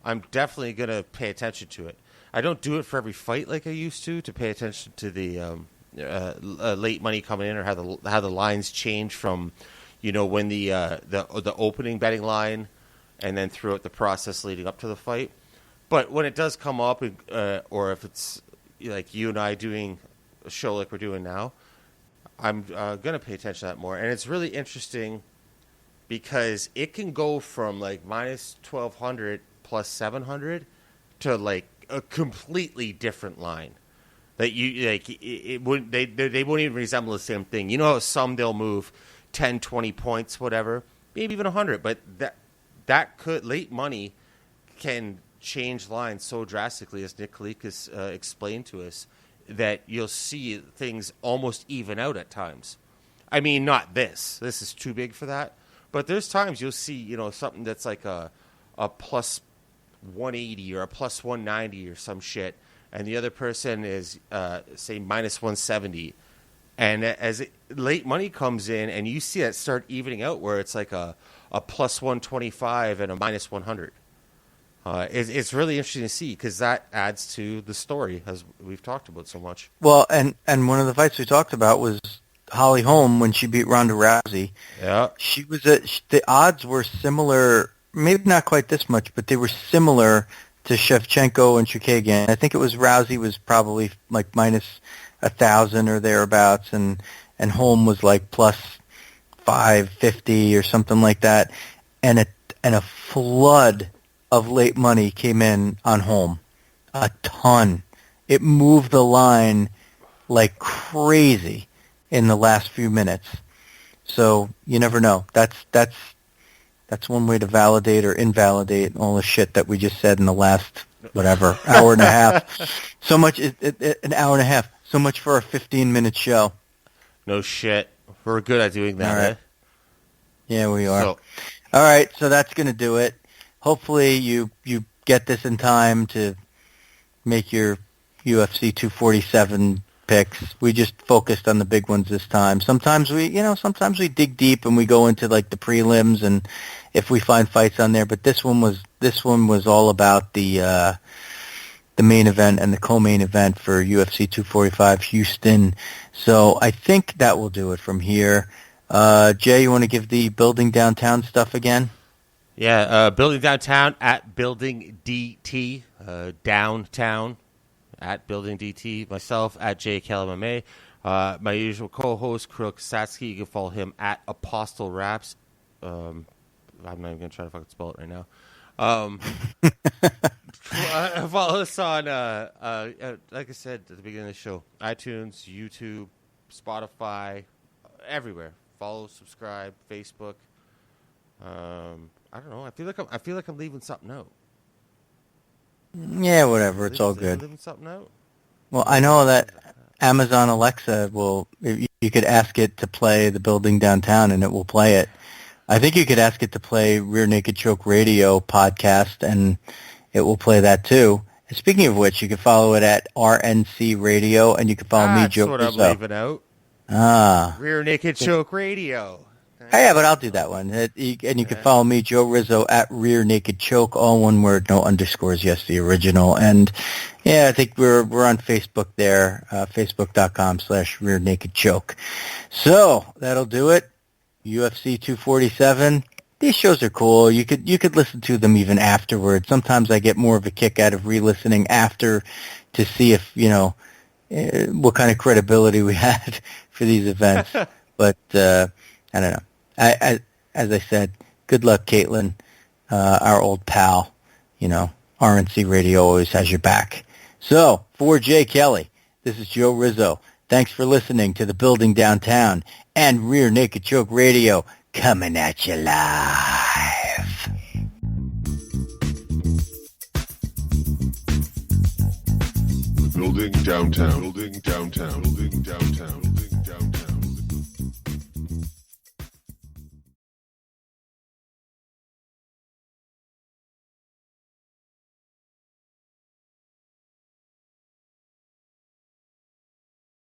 I'm definitely going to pay attention to it. I don't do it for every fight like I used to pay attention to the late money coming in, or how the lines change from, when the opening betting line, and then throughout the process leading up to the fight. But when it does come up, or if it's like you and I doing a show like we're doing now, I'm going to pay attention to that more. And it's really interesting because it can go from like minus 1,200 plus 700 to like a completely different line. That you like, it wouldn't they wouldn't even resemble the same thing. You know how some they'll move 10, 20 points, whatever, maybe even 100, but that could late money can change lines so drastically, as Nick Kalikas explained to us, that you'll see things almost even out at times. I mean, not this. This is too big for that. But there's times you'll see, something that's like a plus 180 or a plus 190 or some shit, and the other person is, say, minus 170. And as late money comes in, and you see that start evening out where it's like a plus 125 and a minus 100. It's really interesting to see because that adds to the story, as we've talked about so much. Well, and one of the fights we talked about was Holly Holm when she beat Ronda Rousey. Yeah. The odds were similar, maybe not quite this much, but they were similar to Shevchenko and Chookagian. I think it was Rousey was probably like minus 1,000 or thereabouts, and Holm was like plus 550 or something like that, and a flood of late money came in on Holm, a ton. It moved the line like crazy in the last few minutes. So you never know. That's one way to validate or invalidate all the shit that we just said in the last, whatever, hour and a half. So much, an hour and a half. So much for a 15-minute show. No shit. We're good at doing that, all right. eh? Yeah, we are. All right, so that's going to do it. Hopefully you get this in time to make your UFC 247 picks. We just focused on the big ones this time. Sometimes we dig deep and we go into like the prelims and if we find fights on there. But this one was all about the main event and the co-main event for UFC 245 Houston. So I think that will do it from here. Jay, you want to give the Building Downtown stuff again? Yeah, Building Downtown at Building DT, downtown at Building DT, myself at JKLMMA, my usual co-host, Kirill Kasatsky. You can follow him at Apostle Raps. I'm not even going to try to fucking spell it right now. Follow us on, like I said at the beginning of the show, iTunes, YouTube, Spotify, everywhere. Follow, subscribe, Facebook. I don't know. I feel like I'm leaving something out. Yeah, whatever. It's all good. Leaving something out? Well, I know that Amazon Alexa you could ask it to play The Building Downtown and it will play it. I think you could ask it to play Rear Naked Choke Radio podcast and it will play that too. And speaking of which, you can follow it at RNC Radio and you can follow me, Joe Rizzo. That's what I'm leaving out. Rear Naked Choke Radio. Oh, yeah, but I'll do that one. And you can follow me, Joe Rizzo, at Rear Naked Choke, all one word, no underscores. Yes, the original. And yeah, I think we're on Facebook there, facebook.com/Rear Naked Choke. So that'll do it. UFC 247. These shows are cool. You could listen to them even afterwards. Sometimes I get more of a kick out of re-listening after to see if what kind of credibility we had for these events. But I don't know. As I said, good luck, Katlyn, our old pal. RNC Radio always has your back. So, for Jay Kelly, this is Joe Rizzo. Thanks for listening to The Building Downtown and Rear Naked Choke Radio coming at you live. Building Downtown. Building Downtown. Building Downtown. Building Downtown.